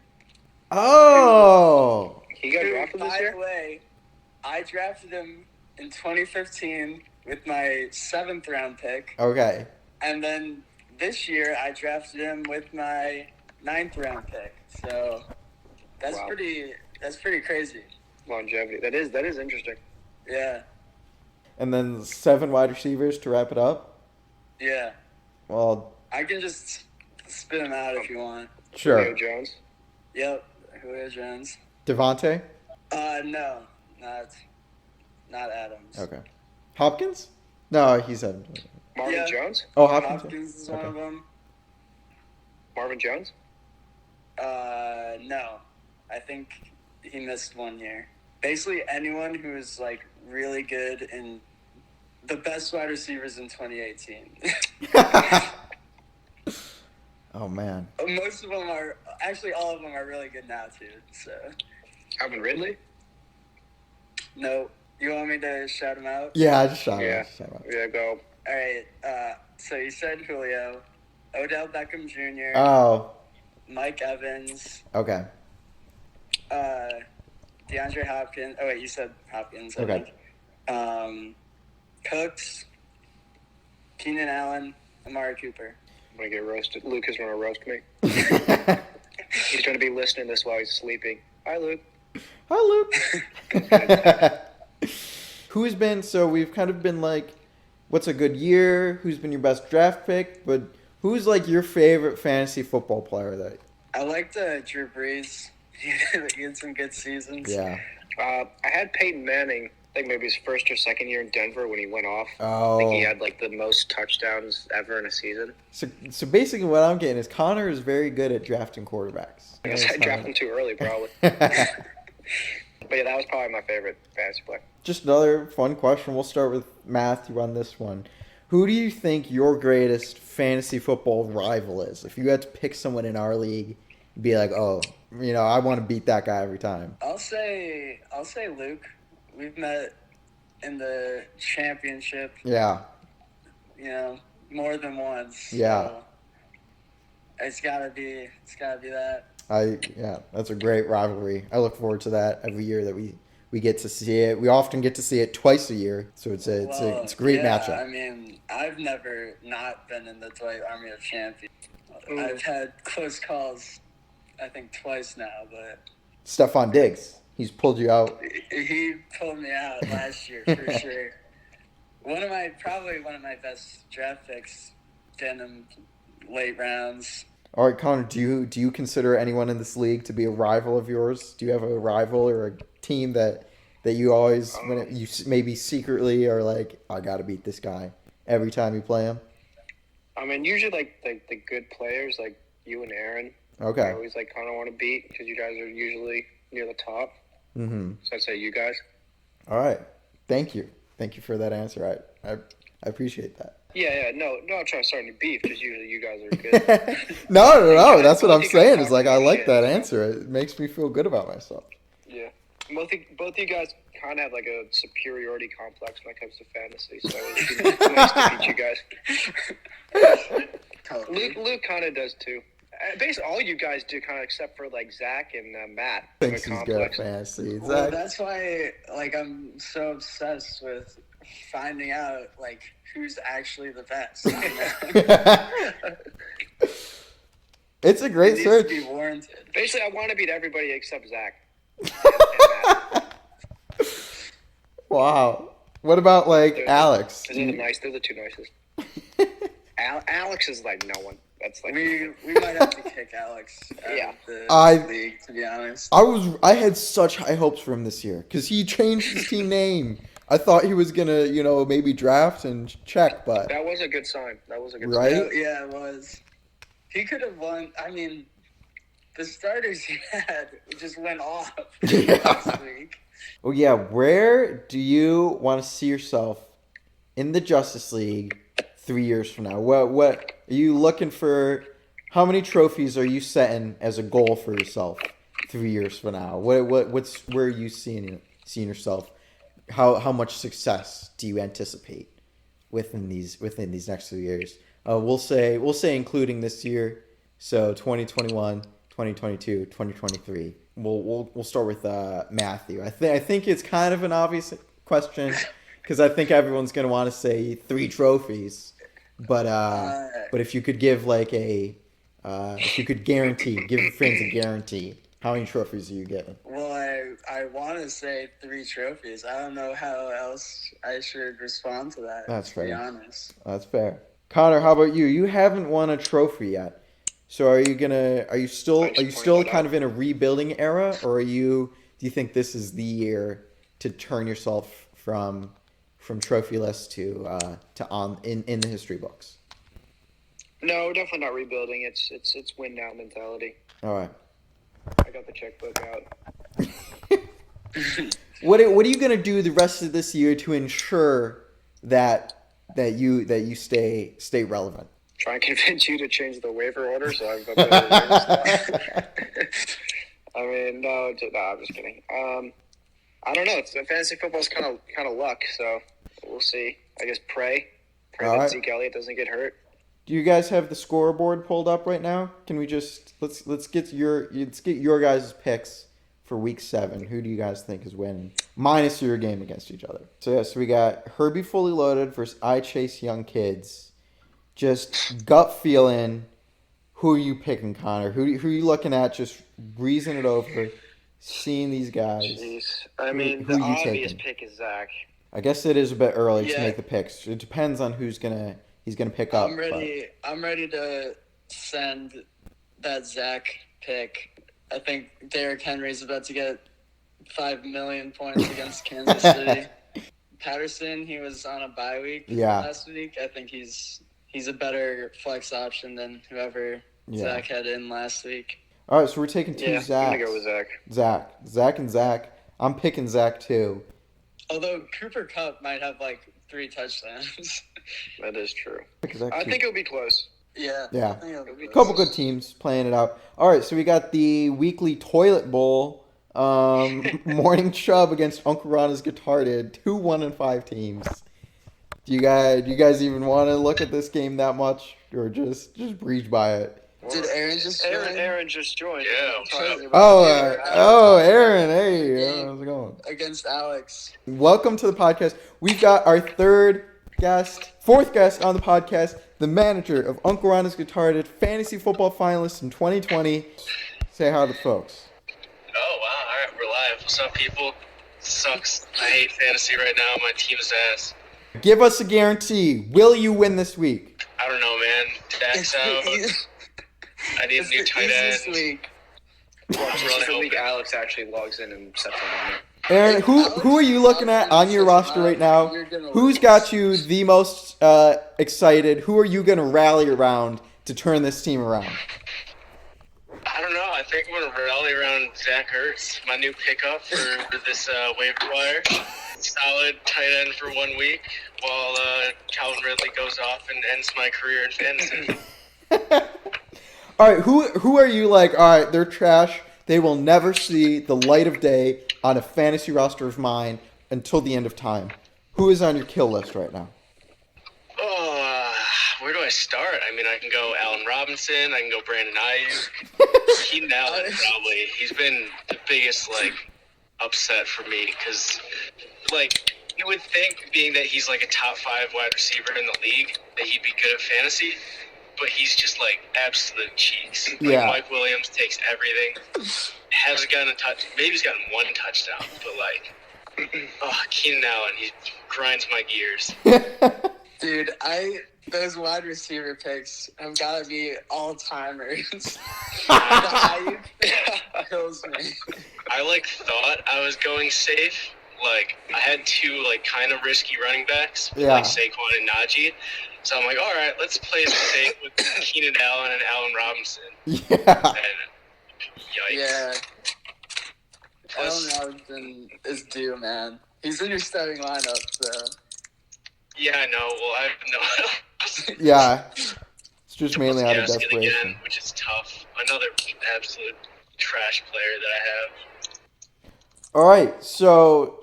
Oh! He got Who, drafted this by year? the way, I drafted him in 2015 with my 7th round pick, Okay. and then this year I drafted him with my 9th round pick. So that's Wow. pretty crazy. Longevity. That is interesting. Yeah, And then 7 wide receivers to wrap it up. yeah. Well, I can just spit him out if you want. sure. Julio Jones. Yep, Julio Jones. Devontae? No, not Adams. Okay. Hopkins? No, he said. Marvin Yeah. Jones. Oh, Hopkins. Hopkins is one of them. Marvin Jones. No, I think he missed 1 year. Basically, anyone who is like really good in the best wide receivers in 2018. Oh, man. Most of them are actually all of them are really good now too. So Calvin Ridley. no, You want me to shout him out? Yeah, just shout Yeah. out. Shout out. Yeah, go. All right. So you said Julio, Odell Beckham Jr., Oh, Mike Evans, okay. DeAndre Hopkins. Oh wait, you said Hopkins. I Okay. think. Cooks, Keenan Allen, Amari Cooper. I'm going to get roasted. Luke is going to roast me. He's going to be listening to this while he's sleeping. Hi, Luke. Hi, Luke. Who's been, so we've kind of been like, what's a good year? Who's been your best draft pick? But who's like your favorite fantasy football player that? I liked Drew Brees. He had some good seasons. Yeah. I had Peyton Manning, I think maybe his first or second year in Denver when he went off. Oh. I think he had like the most touchdowns ever in a season. So basically what I'm getting is Connor is very good at drafting quarterbacks. I guess I drafted him too early, probably. But yeah, that was probably my favorite fantasy player. Just another fun question. We'll start with Matthew on this one. Who do you think your greatest fantasy football rival is? If you had to pick someone in our league, be like, oh, I want to beat that guy every time. I'll say Luke. We've met in the championship. Yeah. More than once. Yeah. So it's gotta be that. That's a great rivalry. I look forward to that every year that we get to see it. We often get to see it twice a year, so it's a great matchup. I mean, I've never not been in the Dwight Army of Champions. I've had close calls, I think twice now, but Stephon Diggs, he's pulled you out. he pulled me out last year for sure. Probably one of my best draft picks, getting him late rounds. All right, Connor, do you consider anyone in this league to be a rival of yours? Do you have a rival or a team that you always, when you maybe secretly are like, I got to beat this guy every time you play him? I mean, usually like the good players like you and Aaron. Okay. I always kind of want to beat because you guys are usually near the top. Mm-hmm. So I'd say you guys. All right. Thank you for that answer. I appreciate that. Yeah. No, I'm trying to start any beef because usually you guys are good. No. That's what I'm saying. guys Is like I like yeah. that answer. It makes me feel good about myself. Yeah. Both you guys kind of have like a superiority complex when it comes to fantasy, so it's nice to beat you guys. Luke kind of does too. Basically, all you guys do kind of except for like Zach and Matt. Thinks he's good at fantasy. Well, that's why I'm so obsessed with finding out who's actually the best. It's a great it search. Needs to be warranted. Basically, I want to beat everybody except Zach. Wow. What about Alex? They're the two nicest. Alex is like no one. That's like we might have to kick Alex out of the league, to be honest. I had such high hopes for him this year because he changed his team name. I thought he was gonna, maybe draft and check, but that was a good sign. Right? Sign. Yeah, it was. He could have won. I mean, the starters he had just went off last week. Oh yeah, where do you want to see yourself in the Justice League 3 years from now? What are you looking for? How many trophies are you setting as a goal for yourself 3 years from now? Where are you seeing yourself? How much success do you anticipate within these next 2 years? We'll say including this year, so 2021, 2022, 2023. We'll start with Matthew. I think it's kind of an obvious question because I think everyone's going to want to say 3 trophies, but if you could give if you could give your fans a guarantee, how many trophies are you getting? Well, I want to say 3 trophies. I don't know how else I should respond to that. That's fair. To be honest. That's fair. Connor, how about you? You haven't won a trophy yet. So are you still kind of in a rebuilding era, or do you think this is the year to turn yourself from trophyless to on in the history books? No, definitely not rebuilding. It's win now mentality. All right. I got the checkbook out. What are you gonna do the rest of this year to ensure that you stay relevant? Try and convince you to change the waiver order so I've got better waiver. I mean, no, I'm just kidding. I don't know. Fantasy football's kind of luck, so we'll see. I guess pray All that right. Zeke Elliott doesn't get hurt. Do you guys have the scoreboard pulled up right now? Can we just let's get your guys' picks for week 7. Who do you guys think is winning? Minus your game against each other. So we got Herbie Fully Loaded versus I Chase Young Kids. Just gut feeling. Who are you picking, Connor? Who are you looking at? Just breezing it over, seeing these guys. Jeez. I mean, who the you obvious taking? pick is Zach. I guess it is a bit early to Yeah. make the picks. It depends on he's gonna pick up. I'm ready to send that Zach pick. I think Derrick Henry's about to get 5 million points against Kansas City. Patterson, he was on a bye week last week. I think he's a better flex option than whoever Zach had in last week. All right, so we're taking two Zacks. I'm gonna go with Zach. Zach and Zach. I'm picking Zach too. Although Cooper Kupp might have like 3 touchdowns. That is true. I think it'll be close. Yeah. Yeah. I think it'll be A couple good teams playing it out. All right, so we got the weekly toilet bowl. Morning Chubb against Uncle Ron is retarded. 2 1-5 teams. Do you guys even want to look at this game that much, or just breeze by it? Did Aaron just join? Aaron just joined. Yeah. Oh, Aaron, hey, how's it going? Against Alex. Welcome to the podcast. We've got our fourth guest on the podcast, the manager of Uncle Ron is Retarded, fantasy football finalist in 2020. Say hi to the folks. Oh, wow. All right, we're live. What's up, people? Sucks. I hate fantasy right now. My team's ass. Give us a guarantee. Will you win this week? I don't know, man. Dak's out. I need a new tight end. Week. Watch this is the week Alex actually logs in and sets on it. Aaron, who are you looking at on your roster right now? Who's got you the most excited? Who are you going to rally around to turn this team around? I don't know. I think I'm going to rally around Zach Ertz, my new pickup for this waiver wire. Solid tight end for 1 week while Calvin Ridley goes off and ends my career in fantasy. All right, who are you like, all right, they're trash. They will never see the light of day on a fantasy roster of mine until the end of time. Who is on your kill list right now? Where do I start? I mean, I can go Allen Robinson. I can go Brandon Ayuk. Keenan Allen, probably. He's been the biggest, upset for me because, you would think, being that he's, a top 5 wide receiver in the league, that he'd be good at fantasy. But he's just absolute cheeks. Yeah. Mike Williams takes everything. Hasn't gotten a touch. Maybe he's gotten 1 touchdown. But Keenan Allen, he grinds my gears. Dude, those wide receiver picks have got to be all timers. The Ayuk kills me. I thought I was going safe. I had 2 kind of risky running backs, Saquon and Najee. So I'm all right, let's play it safe with Keenan Allen and Allen Robinson. Yeah. And yikes. Yeah. Allen Robinson is due, man. He's in your starting lineup, so. Yeah, I know. Well, I have no else. Yeah. It's just mainly out of Gaskin desperation. again, which is tough. Another absolute trash player that I have. All right, so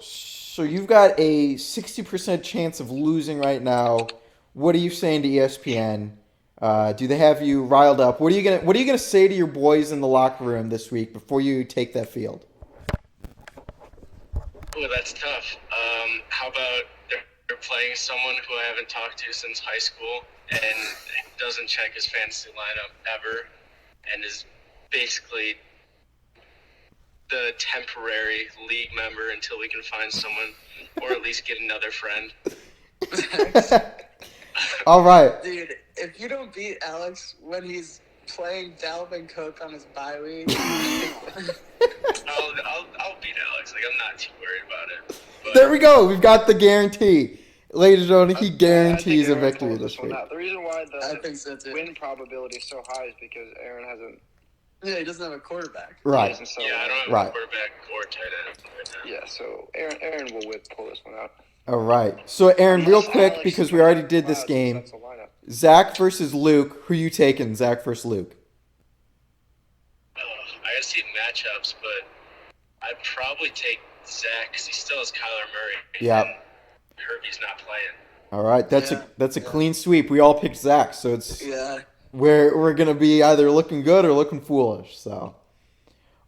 you've got a 60% chance of losing right now. What are you saying to ESPN? Do they have you riled up? What are you gonna say to your boys in the locker room this week before you take that field? Oh, that's tough. How about they're playing someone who I haven't talked to since high school and doesn't check his fantasy lineup ever and is basically the temporary league member until we can find someone or at least get another friend. All right. Dude, if you don't beat Alex when he's playing Dalvin Cook on his bye week, I'll beat Alex. I'm not too worried about it. But There we go. We've got the guarantee. Ladies and gentlemen, he guarantees a Aaron victory pulled this week. one out. The reason why I the think so too. win probability is so high is because Aaron hasn't. Yeah, he doesn't have a quarterback. Right. Isn't so yeah, I don't have Right. a quarterback or tight end right now. Yeah, so Aaron will pull this one out. All right. So, Aaron, real Unless quick, Alex because we already did this Cloud game. sets the lineup. Zach versus Luke. Who you taking? Zach versus Luke. I gotta see matchups, but I'd probably take Zach because he still has Kyler Murray. Yeah. And Herbie's not playing. All right, that's a clean sweep. We all picked Zach, so it's Yeah. we're gonna be either looking good or looking foolish. So,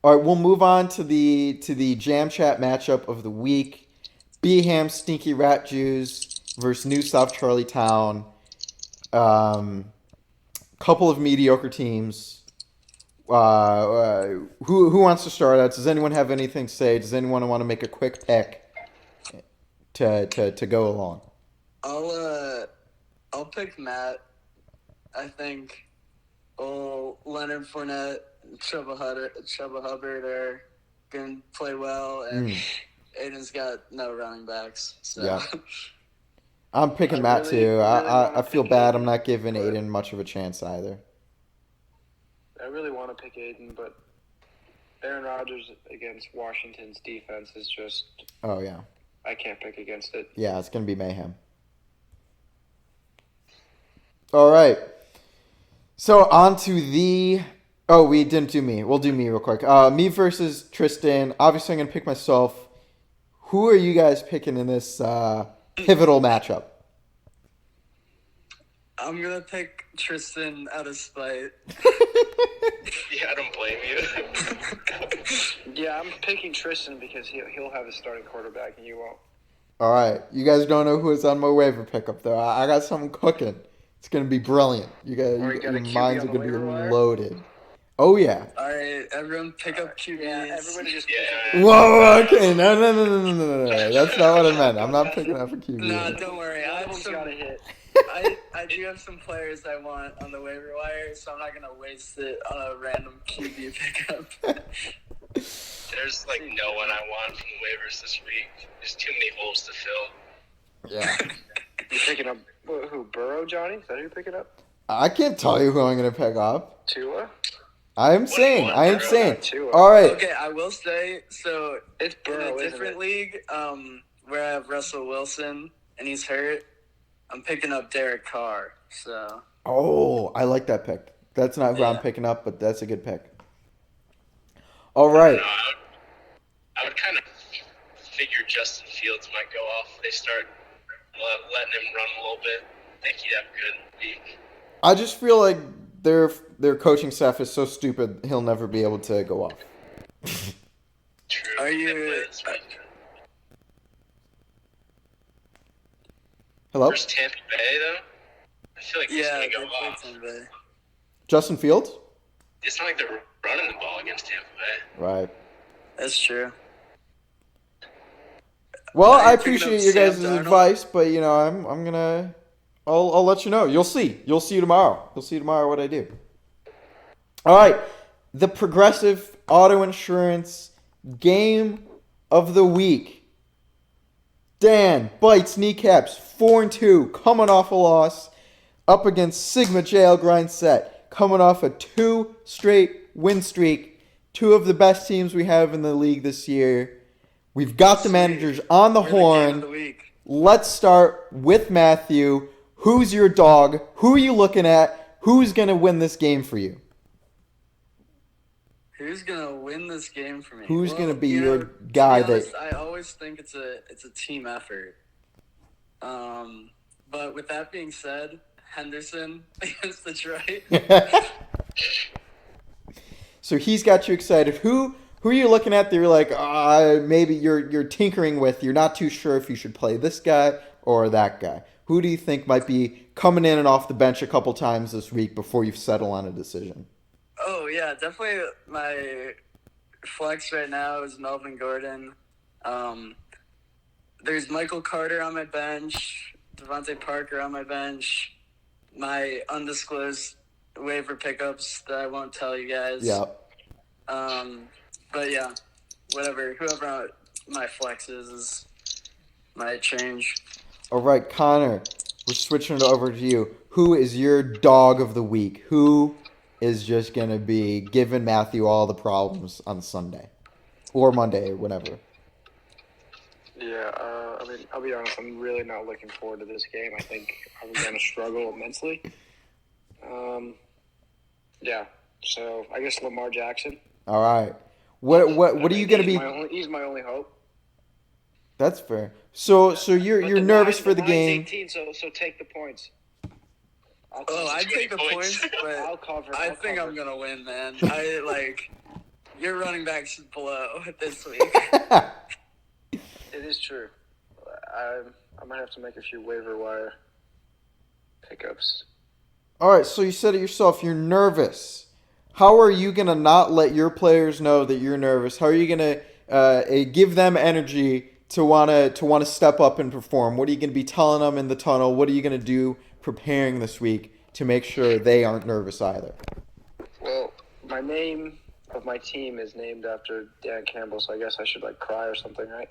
all right, we'll move on to the Jam Chat matchup of the week: Beeham Stinky Rat Jews versus New South Charlietown. Couple of mediocre teams. Who wants to start out? Does anyone have anything to say? Does anyone want to make a quick pick to go along? I'll pick Matt. I think Leonard Fournette, Chuba Hubbard are gonna play well, and Aiden's got no running backs. So. Yeah. I'm picking Matt too. I feel bad. I'm not giving Aiden much of a chance either. I really want to pick Aiden, but Aaron Rodgers against Washington's defense is just. Oh yeah. I can't pick against it. Yeah, it's gonna be mayhem. All right. So on to the. Oh, we didn't do me. We'll do me real quick. Me versus Tristan. Obviously, I'm gonna pick myself. Who are you guys picking in this pivotal matchup? I'm gonna pick Tristan out of spite. Yeah, I don't blame you. Yeah, I'm picking Tristan because he'll have a starting quarterback and you won't. All right. You guys don't know who is on my waiver pickup though. I got something cooking. It's gonna be brilliant. Your minds are gonna be loaded. Oh yeah. All right, everyone, pick up QBs. Yeah, everybody just. Yeah. Whoa. Okay. No. That's not what I meant. I'm not picking up for QB. No, don't worry. Got a hit. I do have some players I want on the waiver wire, so I'm not gonna waste it on a random QB pickup. There's no one I want from the waivers this week. There's too many holes to fill. Yeah. You picking up who? Burrow, Johnny? Is that who you're picking up? I can't tell you who I'm gonna pick up. Tua? I am saying. Tua. All right. Okay, I will say, so It's Burrow, in a different league, where I have Russell Wilson and he's hurt, I'm picking up Derek Carr. So. Oh, I like that pick. That's not who I'm picking up, but that's a good pick. All right. I would kind of figure Justin Fields might go off. They start letting him run a little bit. I think he'd have a good week. I just feel like their coaching staff is so stupid he'll never be able to go off. True. Are you- They play this week. Hello? Versus Tampa Bay, though? I feel like he's Yeah, going they to go played off. Tampa Bay. Justin Fields? It's not like they're running the ball against Tampa Bay. Right. That's true. Well, Are you I picking appreciate up your Sam guys' Darnold? advice, but I'm gonna I'll let you know. You'll see. You'll see tomorrow. You'll see tomorrow what I do. All right. The Progressive Auto Insurance Game of the Week. Dan bites kneecaps 4-2, coming off a loss, up against Sigma Jail Grind Set, coming off a 2 straight win streak. Two of the best teams we have in the league this year. We've got the managers on the We're the game horn. of the week. Let's start with Matthew. Who's your dog? Who are you looking at? Who's going to win this game for you? Who's gonna win this game for me? Who's Well, gonna be you your know, guy to be honest, that- I always think it's a team effort. But with that being said, Henderson against Detroit. So he's got you excited. Who are you looking at that you're like, maybe you're tinkering with, you're not too sure if you should play this guy or that guy? Who do you think might be coming in and off the bench a couple times this week before you settle on a decision? Oh yeah, definitely my flex right now is Melvin Gordon. There's Michael Carter on my bench, Devontae Parker on my bench, my undisclosed waiver pickups that I won't tell you guys. Yeah. But yeah, whoever my flex is my change. All right, Connor, we're switching it over to you. Who is your dog of the week? Who is just going to be giving Matthew all the problems on Sunday or Monday or whenever? Yeah, I'll be honest, I'm really not looking forward to this game. I think I'm going to struggle immensely. Yeah, so I guess Lamar Jackson. All right. What are you going to be? He's my only hope. That's fair. So you're But you're the nervous line, for the the line's game. 18, so take the points. I'll Oh, cover. I'd take the points, but I'll cover. I I'll think cover. I'm gonna win, man. Your running backs blow this week. It is true. I might have to make a few waiver wire pickups. All right, so you said it yourself. You're nervous. How are you gonna not let your players know that you're nervous? How are you gonna give them energy to wanna step up and perform? What are you gonna be telling them in the tunnel? What are you gonna do preparing this week to make sure they aren't nervous either? Well, my name of my team is named after Dan Campbell, so I guess I should cry or something, right?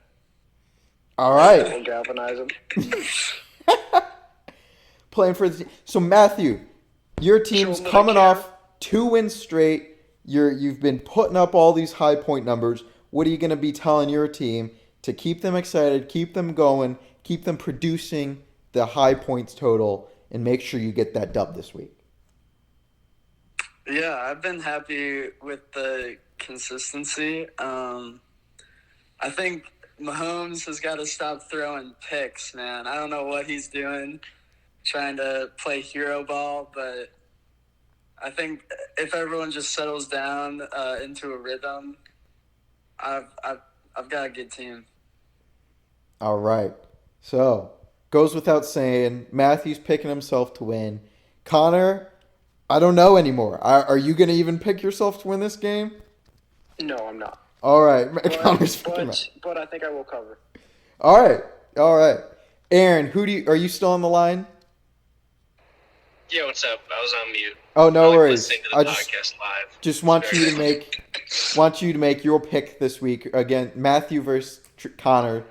All right, We'll galvanize him. playing for the team. So Matthew, your team's Show 'em that I coming care. off 2 wins straight. You've been putting up all these high point numbers. What are you going to be telling your team to keep them excited, keep them going, keep them producing the high points total, and make sure you get that dub this week? Yeah, I've been happy with the consistency. I think Mahomes has got to stop throwing picks, man. I don't know what he's doing, trying to play hero ball, but I think if everyone just settles down into a rhythm, I've got a good team. All right. So, goes without saying, Matthew's picking himself to win. Connor, I don't know anymore. Are you going to even pick yourself to win this game? No, I'm not. All right. Connor's picking him. But I think I will cover. All right. All right. Aaron, are you still on the line? Yeah, what's up? I was on mute. Oh, no I like worries. listening to the I podcast live. just It's want very you to nice. make your pick this week. Again, Matthew versus Connor.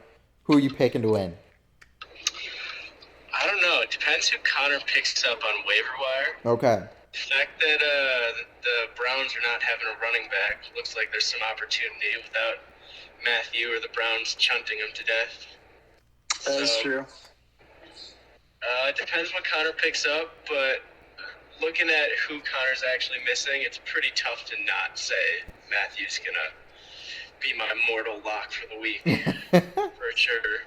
Who are you picking to win? I don't know. It depends who Connor picks up on waiver wire. Okay. The fact that the Browns are not having a running back looks like there's some opportunity without Matthew or the Browns chunting him to death. That is So, true. It depends what Connor picks up, but looking at who Connor's actually missing, it's pretty tough to not say Matthew's going to be my mortal lock for the week, for sure.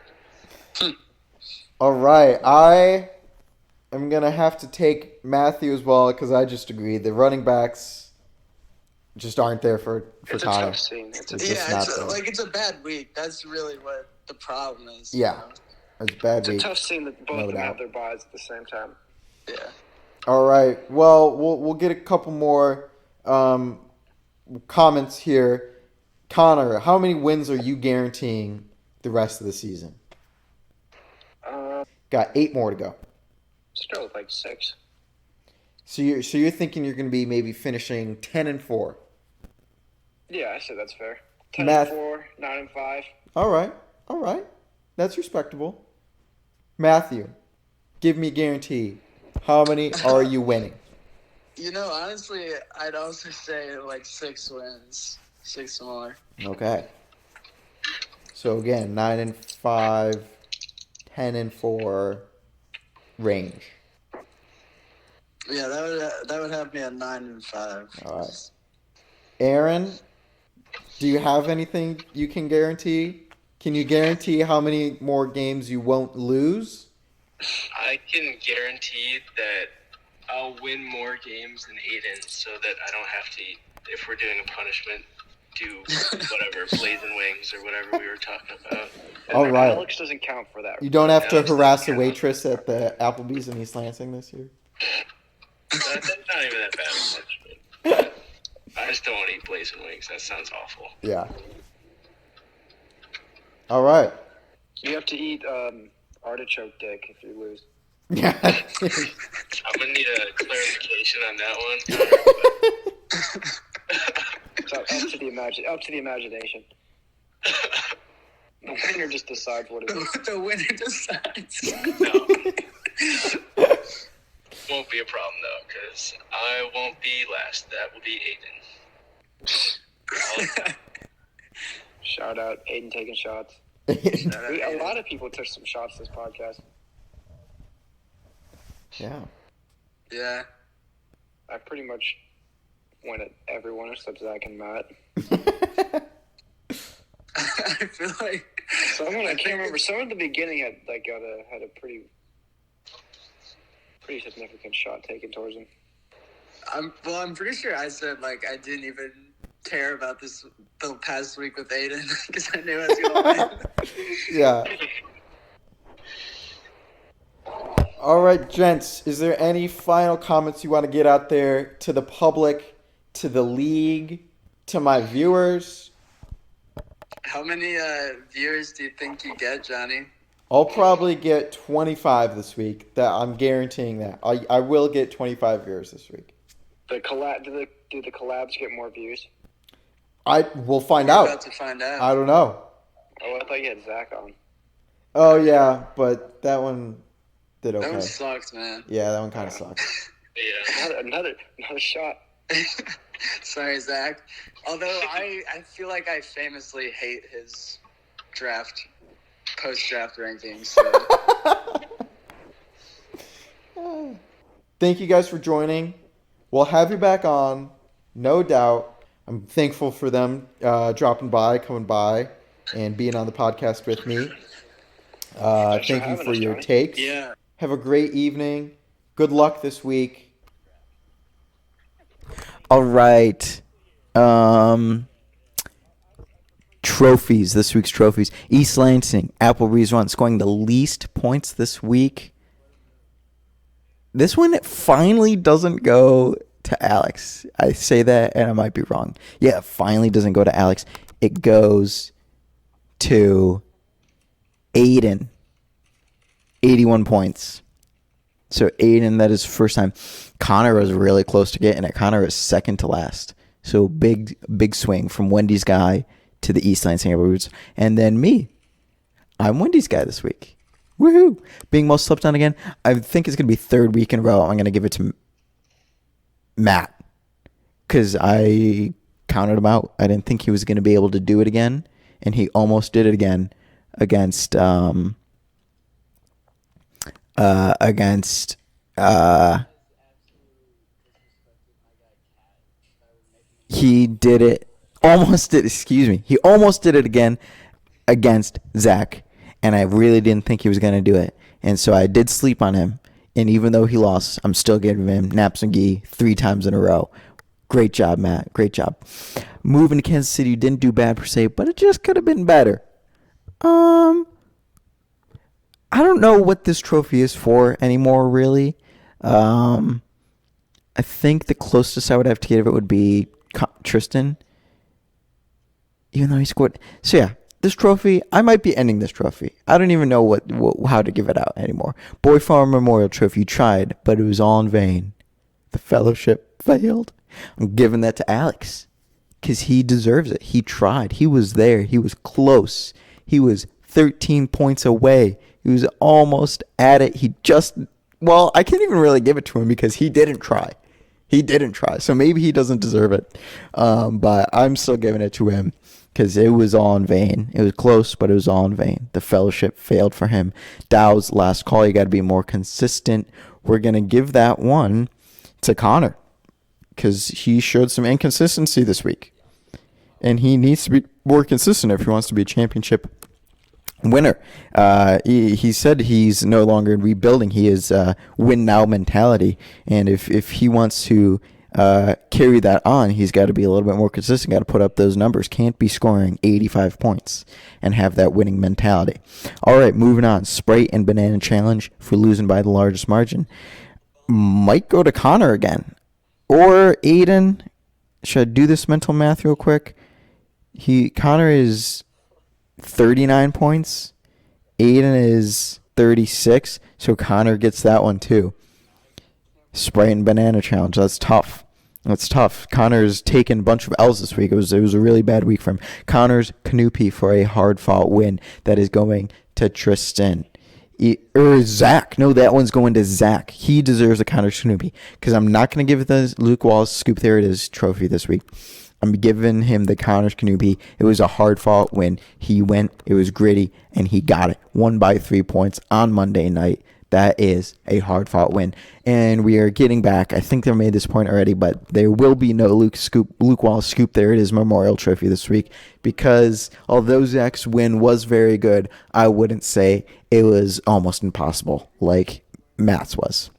All right. I am going to have to take Matthew as well because I just agree. The running backs just aren't there for It's a Connor. tough scene. It's It's Yeah, just not there. it's a bad week. That's really what the problem is. Yeah. It's a bad week. a tough scene that both No of them doubt. have their buys at the same time. Yeah. All right. Well, we'll get a couple more comments here. Connor, how many wins are you guaranteeing the rest of the season? Got 8 more to go. Still with 6. So you're thinking you're going to be maybe finishing 10-4. Yeah, I said that's fair. 10 Math- and 4, 9 and 5. All right. That's respectable. Matthew, give me a guarantee. How many are you winning? Honestly, I'd also say 6 wins. 6 more. Okay. So again, 9-5, 10-4 range. Yeah, that would have me at 9-5. All right. Aaron, do you have anything you can guarantee? Can you guarantee how many more games you won't lose? I can guarantee that I'll win more games than Aiden so that I don't have to, if we're doing a punishment, do whatever, blazing wings or whatever we were talking about. All right. Alex doesn't count for that. You don't have to Alex harass a doesn't count. waitress at the Applebee's in East Lansing this year. That's not even that bad of a punishment. I just don't want to eat blazing wings. That sounds awful. Yeah. All right. You have to eat artichoke dick if you lose. Yeah. I'm going to need a clarification on that one. It's up to the imagination. The winner just decides what it is. The winner decides. No. Won't be a problem, though, because I won't be last. That will be Aiden. Shout out Aiden taking shots. A lot of people took some shots this podcast. Yeah. Yeah. I pretty much went at everyone except Zach and Matt. I feel like Someone I can't remember. Someone at the beginning had a pretty significant shot taken towards him. I'm pretty sure I said like I didn't even care about this the past week with Aiden because I knew I was gonna win. Yeah. All right, gents. Is there any final comments you want to get out there to the public, to the league, to my viewers? How many viewers do you think you get, Johnny? I'll probably get 25 this week. That I'm guaranteeing that. I will get 25 viewers this week. Do the collabs get more views? We'll find We're out. about to find out. I don't know. Oh, I thought you had Zach on. Oh yeah, but that one did okay. That one sucks, man. Yeah, that one kind of sucks. Yeah. Another shot. Sorry, Zach. Although I feel like I famously hate his post-draft rankings. So. Thank you guys for joining. We'll have you back on, no doubt. I'm thankful for them coming by, and being on the podcast with me. Thank you for your takes. Yeah. Have a great evening. Good luck this week. All right. Trophies. This week's trophies. East Lansing, Apple Breeze Run, scoring the least points this week. This one finally doesn't go to Alex. I say that and I might be wrong. Yeah, it finally doesn't go to Alex. It goes to Aiden. 81 points. So Aiden, that is first time. Connor was really close to getting it. Connor is second to last. So big swing from Wendy's guy to the East Lansing Roots. And then me. I'm Wendy's guy this week. Woohoo! Being most slept on again. I think it's going to be third week in a row. I'm going to give it to Matt. Because I counted him out. I didn't think he was going to be able to do it again. And he almost did it again against he did it he almost did it again against Zach, and I really didn't think he was going to do it, and so I did sleep on him, and even though he lost, I'm still giving him Naps and Gee 3 times in a row. Great job, Matt. Great job. Moving to Kansas City, you didn't do bad per se, but it just could have been better. I don't know what this trophy is for anymore, really. I think the closest I would have to give it would be Tristan, even though he scored. So yeah, this trophy, I might be ending this trophy. I don't even know how to give it out anymore. Boy Farm Memorial Trophy, you tried, but it was all in vain. The fellowship failed. I'm giving that to Alex because he deserves it. He tried. He was there. He was close. He was 13 points away. He was almost at it. I can't even really give it to him because he didn't try. So maybe he doesn't deserve it. But I'm still giving it to him because it was all in vain. It was close, but it was all in vain. The fellowship failed for him. Dow's last call. You got to be more consistent. We're going to give that one to Connor because he showed some inconsistency this week. And he needs to be more consistent if he wants to be a championship winner. He said he's no longer in rebuilding. He is win now mentality, and if he wants to carry that on, he's got to be a little bit more consistent. Got to put up those numbers. Can't be scoring 85 points and have that winning mentality. All right, moving on. Sprite and Banana Challenge for losing by the largest margin might go to Connor again or Aiden. Should I do this mental math real quick? Connor is 39 points. Aiden is 36, so Connor gets that one too. Sprite and Banana Challenge. That's tough. Connor's taken a bunch of L's this week. It was a really bad week for him. Connor's Canopy for a hard-fought win that is going to Tristan. Zach. No, that one's going to Zach. He deserves a Connor's Canopy because I'm not going to give it the Luke Wallace Scoop There It Is trophy this week. I'm giving him the Connor's Canopy. It was a hard-fought win. He went, it was gritty, and he got it. Won by 3 points on Monday night. That is a hard-fought win. And we are getting back. I think they made this point already, but there will be no Luke Wallace scoop. There it is, Memorial Trophy this week. Because although Zach's win was very good, I wouldn't say it was almost impossible like Matt's was.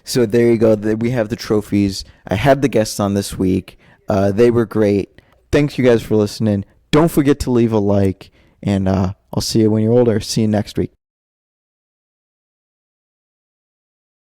So there you go. We have the trophies. I had the guests on this week. They were great. Thanks you guys for listening. Don't forget to leave a like. And I'll see you when you're older. See you next week.